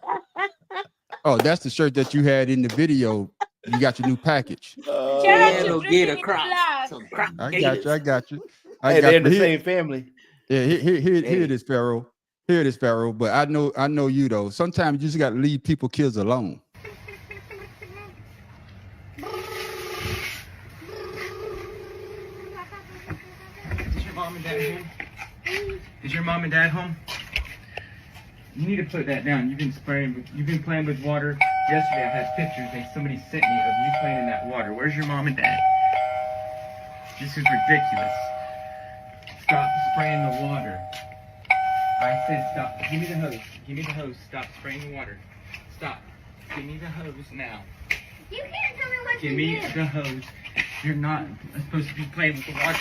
Oh, that's the shirt that you had in the video. You got your new package. Shout out Yeah, to no Dripping Gator in Crocs. Black. Some Croc I Gators. got you. Hey, they're in the Here- same family. Yeah, here Hey. it is, Pharaoh. Here it is, Pharaoh. But I know you though. Sometimes you just got to leave people kids alone. Is your mom and dad home? Is your mom and dad home? You need to put that down. You've been playing with water. Yesterday I had pictures and somebody sent me of you playing in that water. Where's your mom and dad? This is ridiculous. Stop spraying the water. I said stop. Give me the hose. Give me the hose. Stop spraying the water. Stop. Give me the hose now. You can't tell me what Give to me do. the hose. You're not supposed to be playing with the water.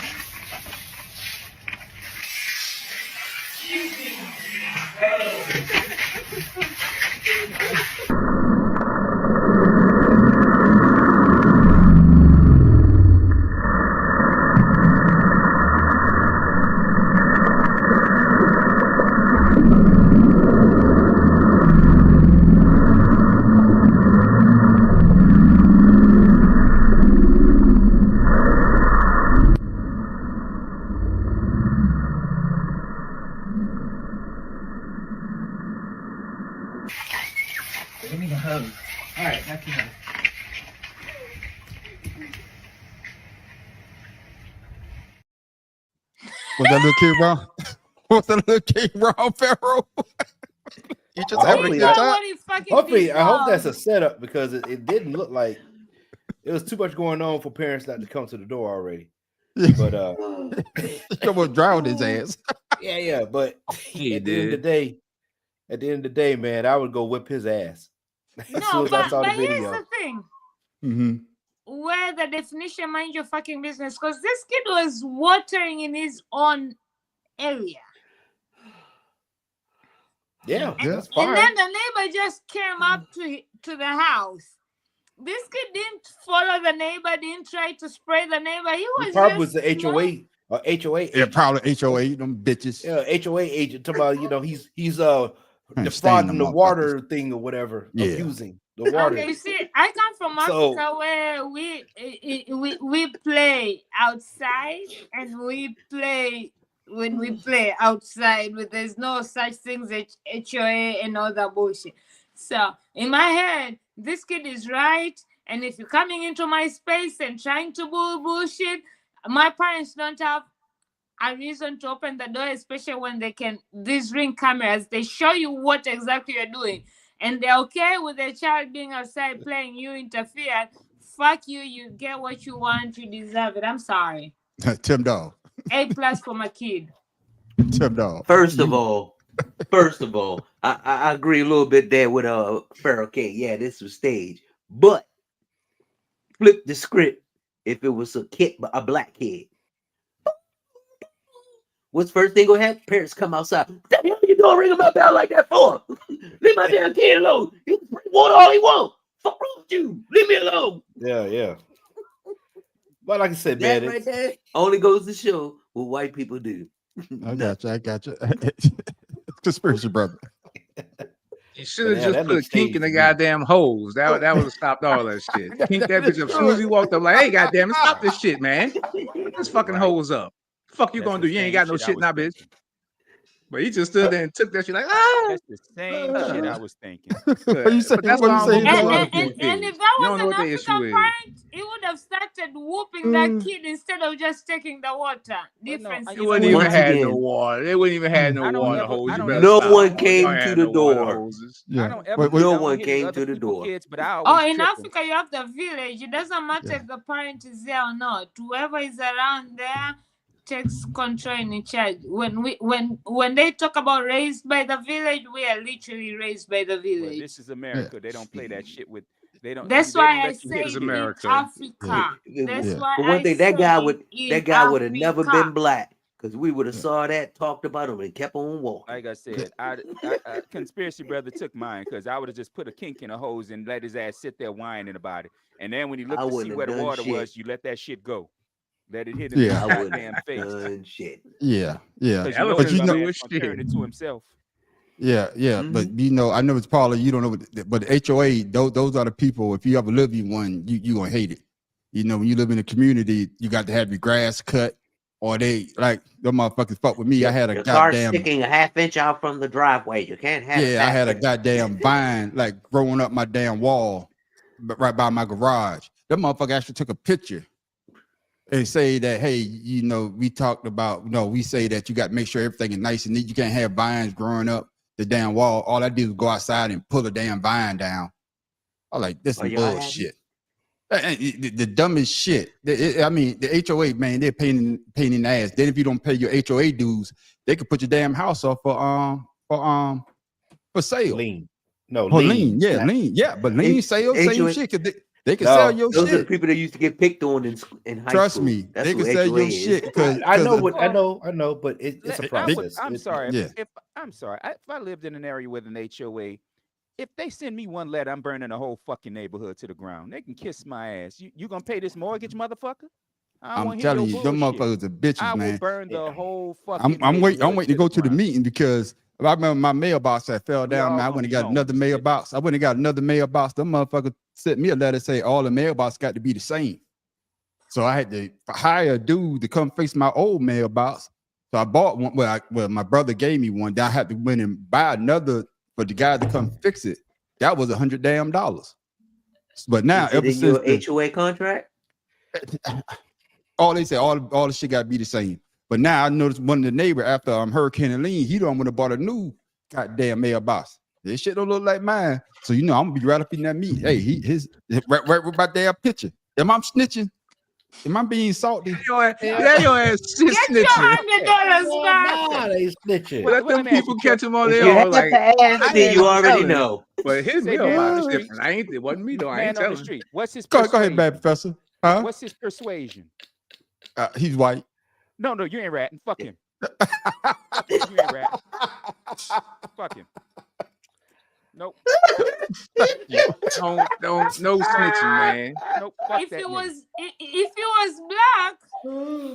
Give me the hose. All right, that's the hose. Was that little kid wrong? Was that little kid wrong, Pharaoh? You just having a Hopefully, good Know time? what he fucking Hopefully, I hope deserves. that's a setup because it didn't look like it was too much going on for parents not to come to the door already. But Someone drowned his ass. But He at the end of the day, man, I would go whip his ass. As soon No, as I saw the but here's video. the thing. Mm-hmm. Where the definition, mind your fucking business, because this kid was watering in his own area. Yeah, Yeah. that's fine. And then the neighbor just came up to the house. This kid didn't follow the neighbor, didn't try to spray the neighbor. He He was probably was just the HOA or HOA Yeah, agent. probably HOA, them bitches. Yeah, HOA agent. Talking about, you know, he's Can't stand defrauding them the water thing or whatever, Yeah. abusing the water. Okay, you see, I come from So- Africa where we play outside and we play when we play outside, but there's no such things as HOA and all that bullshit. So in my head, this kid is right, and if you're coming into my space and trying to bullshit, my parents don't have a reason to open the door, especially when they can, these ring cameras, they show you what exactly you're doing, and they're okay with the child being outside playing, you interfere. Fuck you, you get what you want, you deserve it. I'm sorry. Tim Dog. A+ for my kid. Tim Dog. First of all, I agree a little bit there with Pharaoh K. Yeah, this was staged, but flip the script. If it was a black kid, what's first thing gonna happen? Parents come outside. What the hell you doing ringing my bell like that for? Leave my damn kid alone. He can bring water all he want. Fuck wrong with you? Leave me alone. Yeah. But like I said, That man, right there only goes to show what white people do. I got you. Conspiracy brother. You should have Yeah, just that put a looks kink in the staged, goddamn hose. That would have stopped all that shit. Kink that bitch up as soon as he walked up, like, hey, goddamn, stop this shit, man. Put this fucking hose up. Fuck you That's gonna the do? You ain't same got no shit I shit was now, bitch. thinking. But he just stood there and took that shit like, ah. That's the same shit I was thinking. What you say? But that's What why I you don't say? know And, what Dog? other people and is. if that You don't was know an what the issue African is. parent, he would have started whooping that kid instead of just taking the water. But no, Difference I- It is wouldn't what even Once had no again, water. They wouldn't even had no I don't water ever- hose. I You don't better no stop. one Y'all came ain't to had the no water door. hoses. I Yeah. don't ever. Wait, No I don't one hit came other to the people's door. kids, but I Oh, always in trip 'em. Africa, you have the village. It doesn't matter if the parent is there or not. Whoever is around there takes control and in charge. When they talk about raised by the village, we are literally raised by the Well, village. this is America. They don't play that shit with. They don't. That's They why don't I let you say hit It's a it kid. in America. Africa. That's Yeah. why But one I thing, say that guy would have never been Africa. black, because we would have saw that, talked about him, and kept on walking. Like I said, I conspiracy brother took mine because I would have just put a kink in a hose and let his ass sit there whining about it. And then when he I looked to see wouldn't where have the done water shit. was, you let that shit go. Let it hit him in Yeah. his I wouldn't goddamn have face. done shit. Yeah. Because you know Elephants his you know- dumb do ass his gonna turn shit. it to himself. Yeah. But you know, I know it's Paula. You don't know, but the HOA, those are the people. If you ever live in one, you gonna hate it. You know, when you live in a community, you got to have your grass cut, or they like them motherfuckers fuck with me. I had a Your car goddamn sticking a half inch out from the driveway. You can't have it. yeah. I had a back. goddamn vine like growing up my damn wall, right by my garage. That motherfucker actually took a picture and say that, hey, you know, we talked about, we say that you got to make sure everything is nice and neat. You can't have vines growing up the damn wall. All I did was go outside and pull a damn vine down. I like this Are is y'all happy? bullshit. The dumbest shit. I mean, the HOA, man, they're pain in the ass. Then if you don't pay your HOA dues, they could put your damn house up for sale. lean. No, For lean. lean. Yeah, but lean sale, same HOA shit. 'Cause they can No, sell your Those are the shit. people that used to get picked on in high Trust school. me, That's they who can sell HOA your is. shit because I know, but it's a I would, process. I'm sorry. yeah. If I lived in an area with an HOA, if they send me one letter, I'm burning the whole fucking neighborhood to the ground. They can kiss my ass. You gonna pay this mortgage, motherfucker? I don't I'm wanna hear telling your you, them bullshit. motherfuckers are bitches, I will man. burn the whole fucking. I'm waiting neighborhood to go to the ground. meeting because I remember my mailbox that fell We down, all man. I gonna went and be got another homeless, nigga. mailbox. I went and got another mailbox. Them motherfuckers sent me a letter say all the mailbox got to be the same. So I had to hire a dude to come fix my old mailbox. So I bought one. Well, my brother gave me one. Then I had to went and buy another for the guy to come fix it. That was $100 damn. But now, Is it ever in since your the, HOA contract? all they say, all the shit got to be the same. But now I noticed one of the neighbor after Hurricane Helene, he don't want to bought a new goddamn mailbox. This shit don't look like mine. So I'm gonna be right up in that meat. Hey, his right my damn picture. Am I snitching? Am I being salty? Your ass Get your $100 back. Nah, they snitching. Let them people catch him on If their you own. have Like, to ask, I then ain't you already telling. know. But his Say man on mailbox the is street. different. It wasn't me though. I ain't Man on the telling. street. What's his Go persuasion? ahead, bad professor. Huh? What's his persuasion? He's white. No, you ain't ratting. Fuck him. Fuck him. You ain't ratting. Fuck him. Nope. No snitching, man. Nope. Fuck If that it nigga. was if it was black,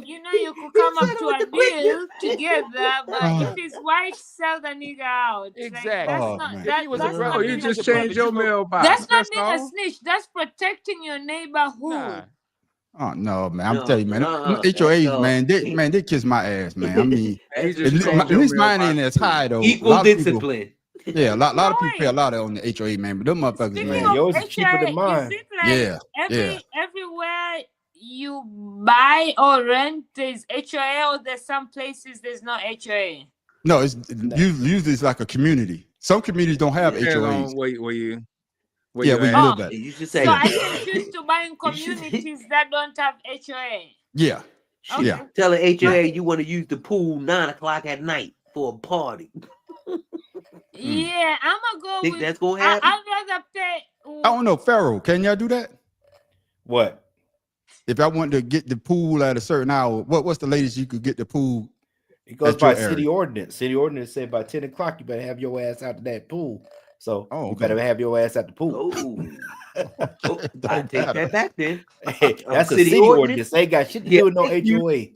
you could come up to a deal together. But if his wife sell the nigga out, Exactly. like, that's Oh, not man. that, If he was a that's brother, not You being a just was a brother, change snitch. your mailbox. That's not That's being all. a snitch. That's protecting your neighborhood. Nah. Oh no, man! I'm No, telling you, man. that's HOAs, all. man. They kiss my ass, man. I mean, You at just change your least mine ain't mailbox as too. high though. Equal a lot of people, discipline. yeah, a lot No of people pay a way. lot on the HOA, man. But them motherfuckers, Speaking Yeah, man. of yours is cheaper HOA, than mine. is it like Yeah. everywhere you buy or rent there's HOA, or there's some places there's no HOA? No, it's usually it's like a community. Some communities don't have Depends HOAs. on where you Yeah, where you at. live at. You should So say, I can choose to buy in communities that don't have HOA. Yeah, Okay. yeah. tell the HOA you want to use the pool 9 o'clock at night for a party. Yeah, I'm gonna go Think with. that's gonna happen? I'd rather pay. I don't know, Pharaoh. Can y'all do that? What? If I wanted to get the pool at a certain hour, what's the latest you could get the pool? It goes at by your area? city ordinance. City ordinance said by 10 o'clock you better have your ass out of that pool. So Oh, you okay. better have your ass at the pool. Oh, I take that back then. That's a city city ordinance. ordinance. They ain't got shit to Yeah, do with no thank you. HOA.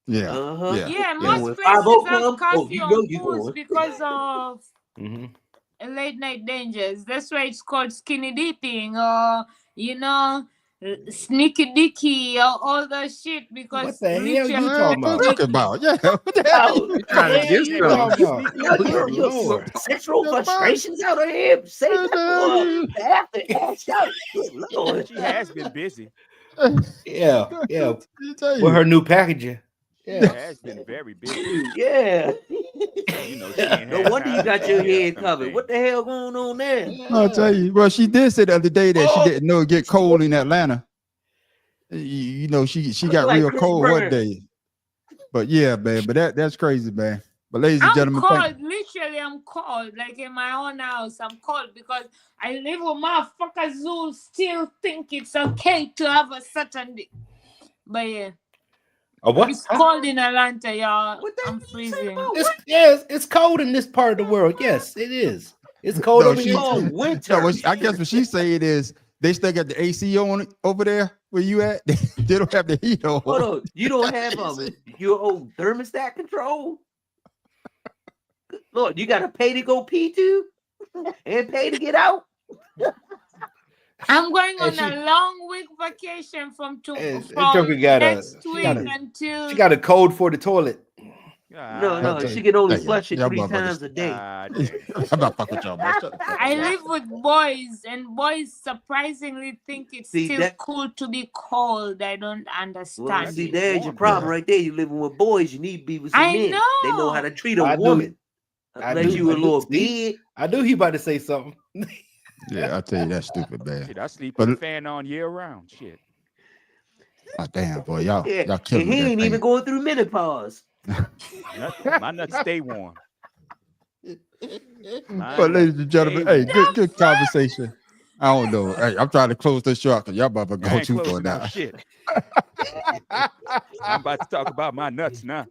Yeah, Uh-huh. yeah. Yeah, And most when places 5-0 have come, curfew you know on you pools going. because of Mm-hmm. late night dangers. That's why it's called skinny dipping, or sneaky dicky, or all that shit. Because What the hell literally, you talking What about? you talking about? Yeah. What the hell Oh, you Trying to What the hell get you some. talking about? your Good Lord. sexual frustrations out of here. Say that for after ass out. Good Lord. She has been busy. Yeah. tell With you? her new packaging. She Yeah. has been very busy. Yeah. She ain't No had wonder time you to got take your care of head some covered. things. What the hell going on there? I'll tell you. Well, she did say the other day that she didn't know it get cold in Atlanta. You know, she got like real Chris cold Brown. one day. But yeah, man. But that's crazy, man. But ladies and I'm gentlemen, cold. Literally, I'm cold. Like in my own house, I'm cold because I live with motherfuckers who still think it's okay to have a certain day. But yeah, What? it's cold in Atlanta, y'all. I'm freezing. It's cold in this part of the world. Yes, it is. It's cold no, over here too. winter. I guess what she's saying is they still got the AC on over there where you at. They don't have the heat on. Hold on. You don't have your old thermostat control? Good Lord, you gotta pay to go pee too? And pay to get out? I'm going on And a long week vacation from Joker next week until she got a code for the toilet. No, she can only Hey, flush it y'all 3 motherfuckers- times a day. I'm not fucking with y'all, bro. Shut the fuck I up. live with boys, and boys surprisingly think it's still cool to be cold. I don't understand. Well, see, there's your problem right there. You living with boys, you need to be with some I men. know. They know how to treat a I do. woman. I Let do. you a I do. little See? big. I knew he about to say something. Yeah, I tell you that's stupid, man. Shit, I sleep But- with a fan on year round. Shit. Oh, damn, boy, y'all Yeah, killing and he that ain't thing. even going through menopause. My nuts stay warm. But ladies and gentlemen, hey, good conversation. I don't know. Hey, I'm trying to close this short because y'all about to I go ain't too far closing now. out shit. I'm about to talk about my nuts now.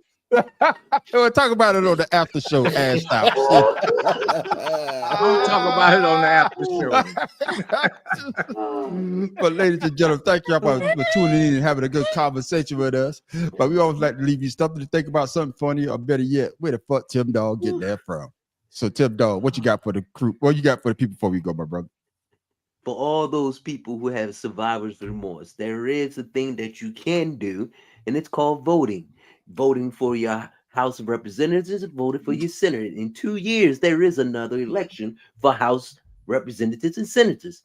We'll talk about it on the after show, ass out. I'll talk about it on the after show. But ladies and gentlemen, thank y'all for tuning in and having a good conversation with us. But we always like to leave you something to think about, something funny, or better yet, where the fuck Tim Dog get that from? So Tim Dog, what you got for the crew? What you got for the people before we go, my brother? For all those people who have survivor's remorse, there is a thing that you can do, and it's called voting. Voting for your House of Representatives and voting for your Senate. In 2 years, there is another election for House Representatives and Senators.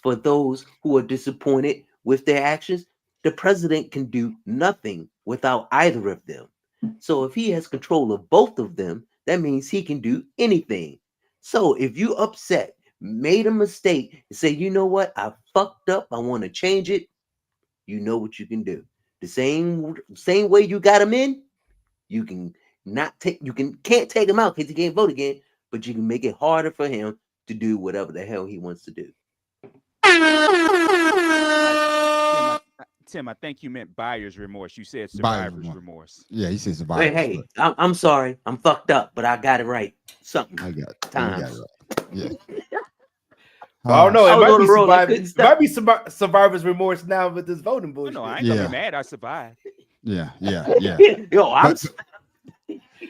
For those who are disappointed with their actions, the president can do nothing without either of them. So if he has control of both of them, that means he can do anything. So if you upset, made a mistake, and say, you know what, I fucked up, I want to change it, you know what you can do. The same way you got him in, you can can't take him out because he can't vote again, but you can make it harder for him to do whatever the hell he wants to do. Tim, I think you meant buyer's remorse. You said Buyer's survivor's remorse. remorse. Yeah, he said survivors. Hey, I'm sorry, I'm fucked up, but I got it right. Something I got it. times. Yeah. Well, I don't know. I It was might on be, the roll, I couldn't stop. survivor's remorse now with this voting bullshit. No, I ain't gonna be mad. I survived. Yeah. Yo, I'm.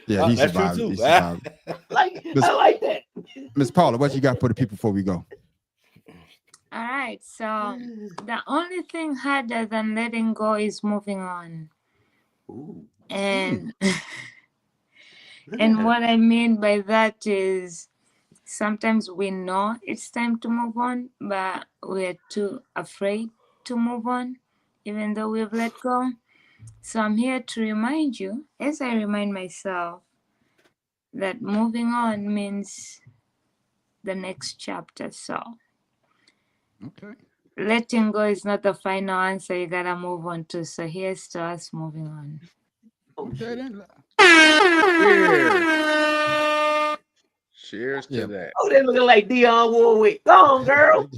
Yeah, he that's true survived. too. He survived. I like that. Miss Paula, what you got for the people before we go? All right. So the only thing harder than letting go is moving on. Ooh. And and what I mean by that is sometimes we know it's time to move on, but we're too afraid to move on, even though we've let go. So I'm here to remind you, as I remind myself, that moving on means the next chapter. So okay, letting go is not the final answer. You gotta move on too. So here's to us moving on. Okay, then. Cheers to that. Oh, they looking like Dionne Warwick. Go on, girl.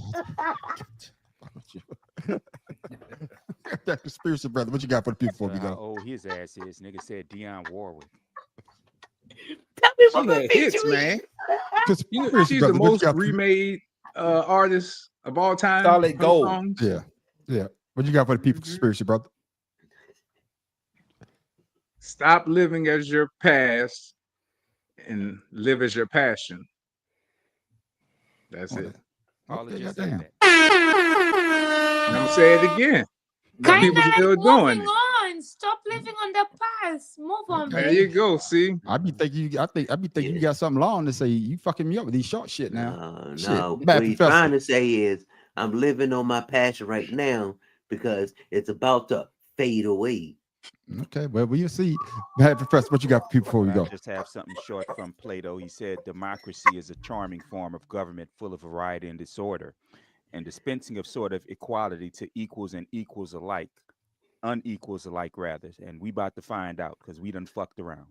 That conspiracy brother, what you got for the people before we How go? old his ass is. Nigga said Dionne Warwick. Tell me She had hits, man. You know, Conspiracy she's brother, the what you most got for- remade artist of all time. Solid Her gold. songs. Yeah. What you got for the people, conspiracy brother? Stop living as your past and live as your passion. That's it. Paula Okay, just goddamn. said that. And I'm gonna say it again. But Kind of people like still doing moving it. on. Stop living on the past. Move on, There baby. you go. See, I be thinking you got something long to say. You fucking me up with these short shit now. No, Shit, no. bad What he's professor. trying to say is, I'm living on my passion right now because it's about to fade away. Okay, well, we'll see. Bad professor, what you got for people before we I go? just have something short from Plato. He said, democracy is a charming form of government full of variety and disorder, and dispensing of sort of equality to equals and equals alike, unequals alike rather. And we about to find out because we done fucked around.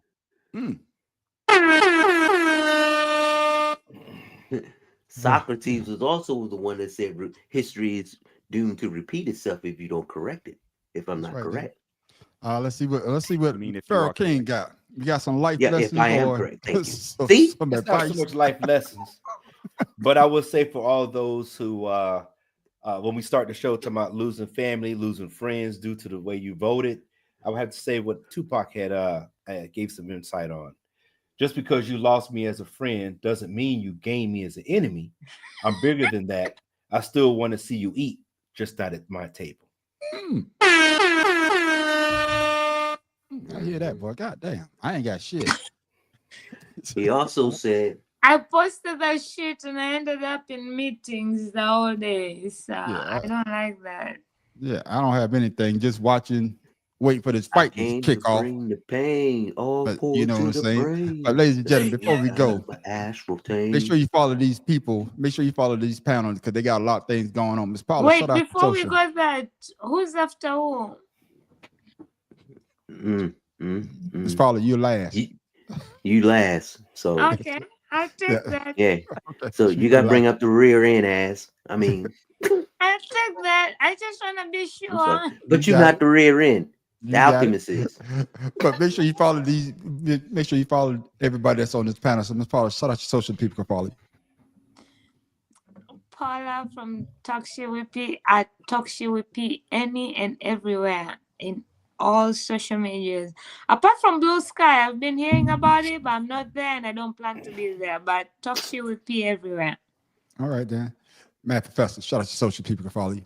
Socrates was also the one that said history is doomed to repeat itself if you don't correct it. If I'm That's not right, correct. Let's see what I mean, if you Pharaoh are King got. You got some life Yeah, lessons, if I am or correct, thank you. some See? It's not so advice? much life lessons, but I will say for all those who, when we start the show talking about losing family, losing friends due to the way you voted, I would have to say what Tupac had gave some insight on. Just because you lost me as a friend doesn't mean you gained me as an enemy. I'm bigger than that. I still want to see you eat, just not at my table. I hear that, boy. God damn, I ain't got shit. He also said, I posted that shit and I ended up in meetings the whole day. So Yeah, I don't like that. Yeah, I don't have anything. Just watching, wait for this I fight to came kick to off. bring the pain, all But poured you know to what I'm the saying. brain. But ladies and gentlemen, before we go, My astral tame. make sure you follow these people. Make sure you follow these panels because they got a lot of things going on. Miss Paula, Wait, shut out before we social. go that, who's after who? Miss Paula, you last. You last. So Okay, I'll take Yeah. that. yeah. So you got to bring up the rear end ass. I mean, I'll take that. I just want to be I'm sure. sorry. But You you're got not it. the rear end. You The got it. alchemist is. But make sure you follow these. Make sure you follow everybody that's on this panel. So Miss Paula, shout out your social people can follow you. Paula from TalkShitWithP at TalkShitWithP any and everywhere in all social medias. Apart from Blue Sky, I've been hearing about it, but I'm not there and I don't plan to be there. But TalkShitWithP everywhere. All right, then. Mad Professor, shout out your social people can follow you.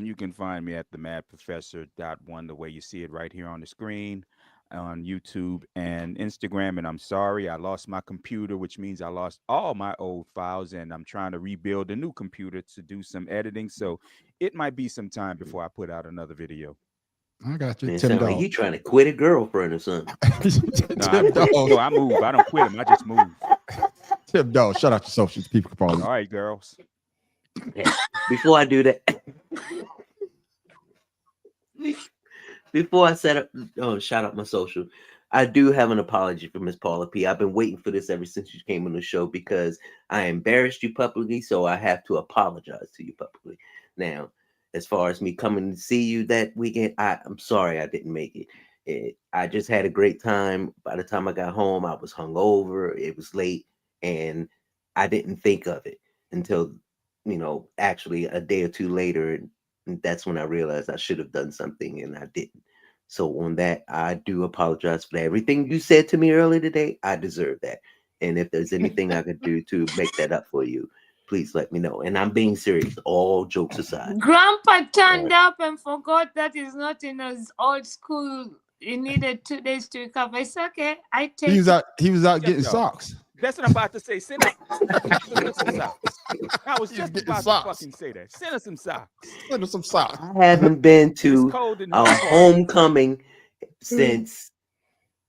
You can find me at the madprofessor.1, the way you see it right here on the screen, on YouTube and Instagram. And I'm sorry, I lost my computer, which means I lost all my old files, and I'm trying to rebuild a new computer to do some editing. So it might be some time before I put out another video. I got you. Man, Tim sound like Dog. you trying to quit a girlfriend or something. No, I move. I don't quit them. I just move. Tim Dog, shout out your socials people can follow you. All right, girls. Before I do that, Before I set up, shout out my social. I do have an apology for Miss Paula P. I've been waiting for this ever since you came on the show because I embarrassed you publicly, so I have to apologize to you publicly. Now, as far as me coming to see you that weekend, I'm sorry I didn't make it. I just had a great time. By the time I got home, I was hungover. It was late, and I didn't think of it until actually a day or two later. And that's when I realized I should have done something, and I didn't. So on that, I do apologize for that. Everything you said to me earlier today, I deserve that. And if there's anything I could do to make that up for you, please let me know. And I'm being serious, all jokes aside. Grandpa turned up and forgot that he's not in his old school. He needed 2 days to recover. It's okay. I take He was out getting Yo. socks. That's what I'm about to say. Send us some socks. I was just about to fucking say that. Send us some socks. Send us some socks. I haven't been to cold in a Newport. homecoming since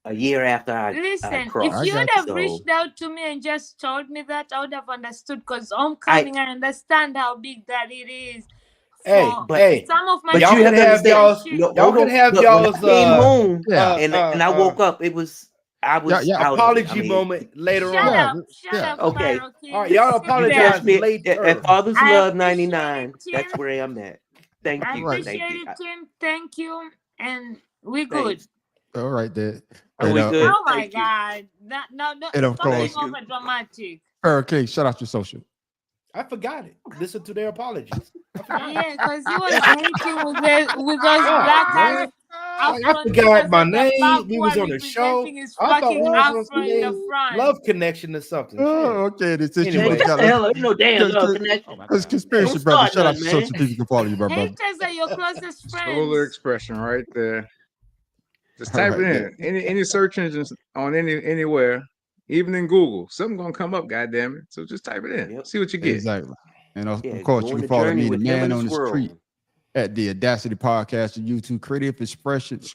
a year after I Listen, crossed. if you would have reached out to me and just told me that, I would have understood. Because homecoming, I understand how big that it is. Hey, some of my but you have to understand. y'all could have y'all's when I came home and I uh, woke up. I was out apology of it. I mean, moment later Shut on. up, shut up, Okay. Sparrow King. All right, y'all apologize Trust me, later. at Father's I Love appreciate 99, it, that's Tim. where I'm at. Thank I you. appreciate Thank you. it, Tim. Thank you. And we good. Thanks. All right, there. Are we good? Oh my Thank you. God. No, And of stop being course, over dramatic. Okay, shout out your social. I forgot it. Listen to their apologies. Yeah, because he was hating with those black ass I Afro forgot niggas my at the name. back We who was are on the show. representing his I thought we fucking was on Afro in the front. Love Connection or something. Oh, okay. This is Anyway. What the hell? Ain't no damn love connection. Because conspiracy, Don't brother. start Shout out nothing, to man. social people can follow you, my brother. Haters are your closest Solar friends. expression right there. Just All type right, it in. Any search engines on anywhere, even in Google, something gonna come up, goddamn it. So just type it in. Yep. See what you get. Exactly. And of Yeah, course, go you on can the follow journey me, the with him man and the on the squirrel. street, at the Audacity Podcast on YouTube,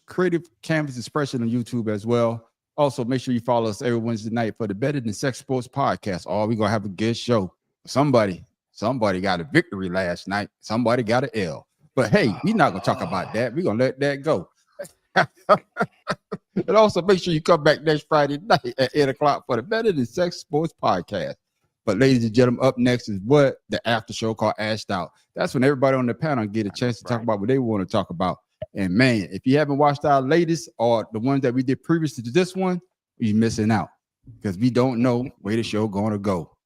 Creative Canvas Expression on YouTube as well. Also, make sure you follow us every Wednesday night for the Better Than Sex Sports Podcast. Oh, we're gonna have a good show. Somebody got a victory last night. Somebody got an L. But hey, we're not gonna talk about that. We're gonna let that go. And also make sure you come back next Friday night at 8 o'clock for the Better Than Sex Sports Podcast. But ladies and gentlemen, up next is what the after show called Ashed Out. That's when everybody on the panel get a chance to talk about what they want to talk about. And man, if you haven't watched our latest or the ones that we did previous to this one, you're missing out because we don't know where the show gonna go.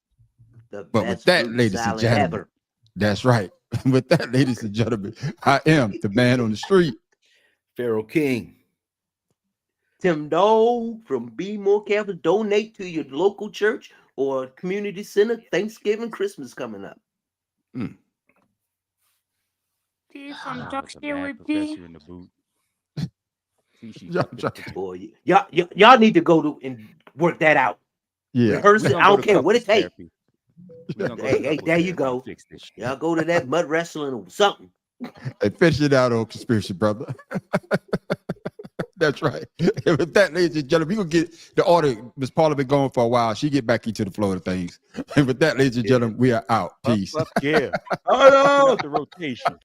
But with that, ladies and gentlemen, that's right. With that, ladies and gentlemen, I am the man on the street, Pharaoh King. Tim Dog from Be More Careful. Donate to your local church or community center. Thanksgiving, Christmas coming up. P from Talk There's a Shit mad with P. professor in the boot. Y'all need to go to and work that out. Yeah. Rehearse it. I don't care what it takes. Hey, Hey, there you go. Y'all go to that mud wrestling or something. Hey, finish it out on conspiracy, brother. That's right. And with that, ladies and gentlemen, we're gonna get the order. Miss Paula been going for a while. She get back into the flow of things. And with that, ladies and gentlemen, we are out. Peace. Yeah. Oh, no. The rotation.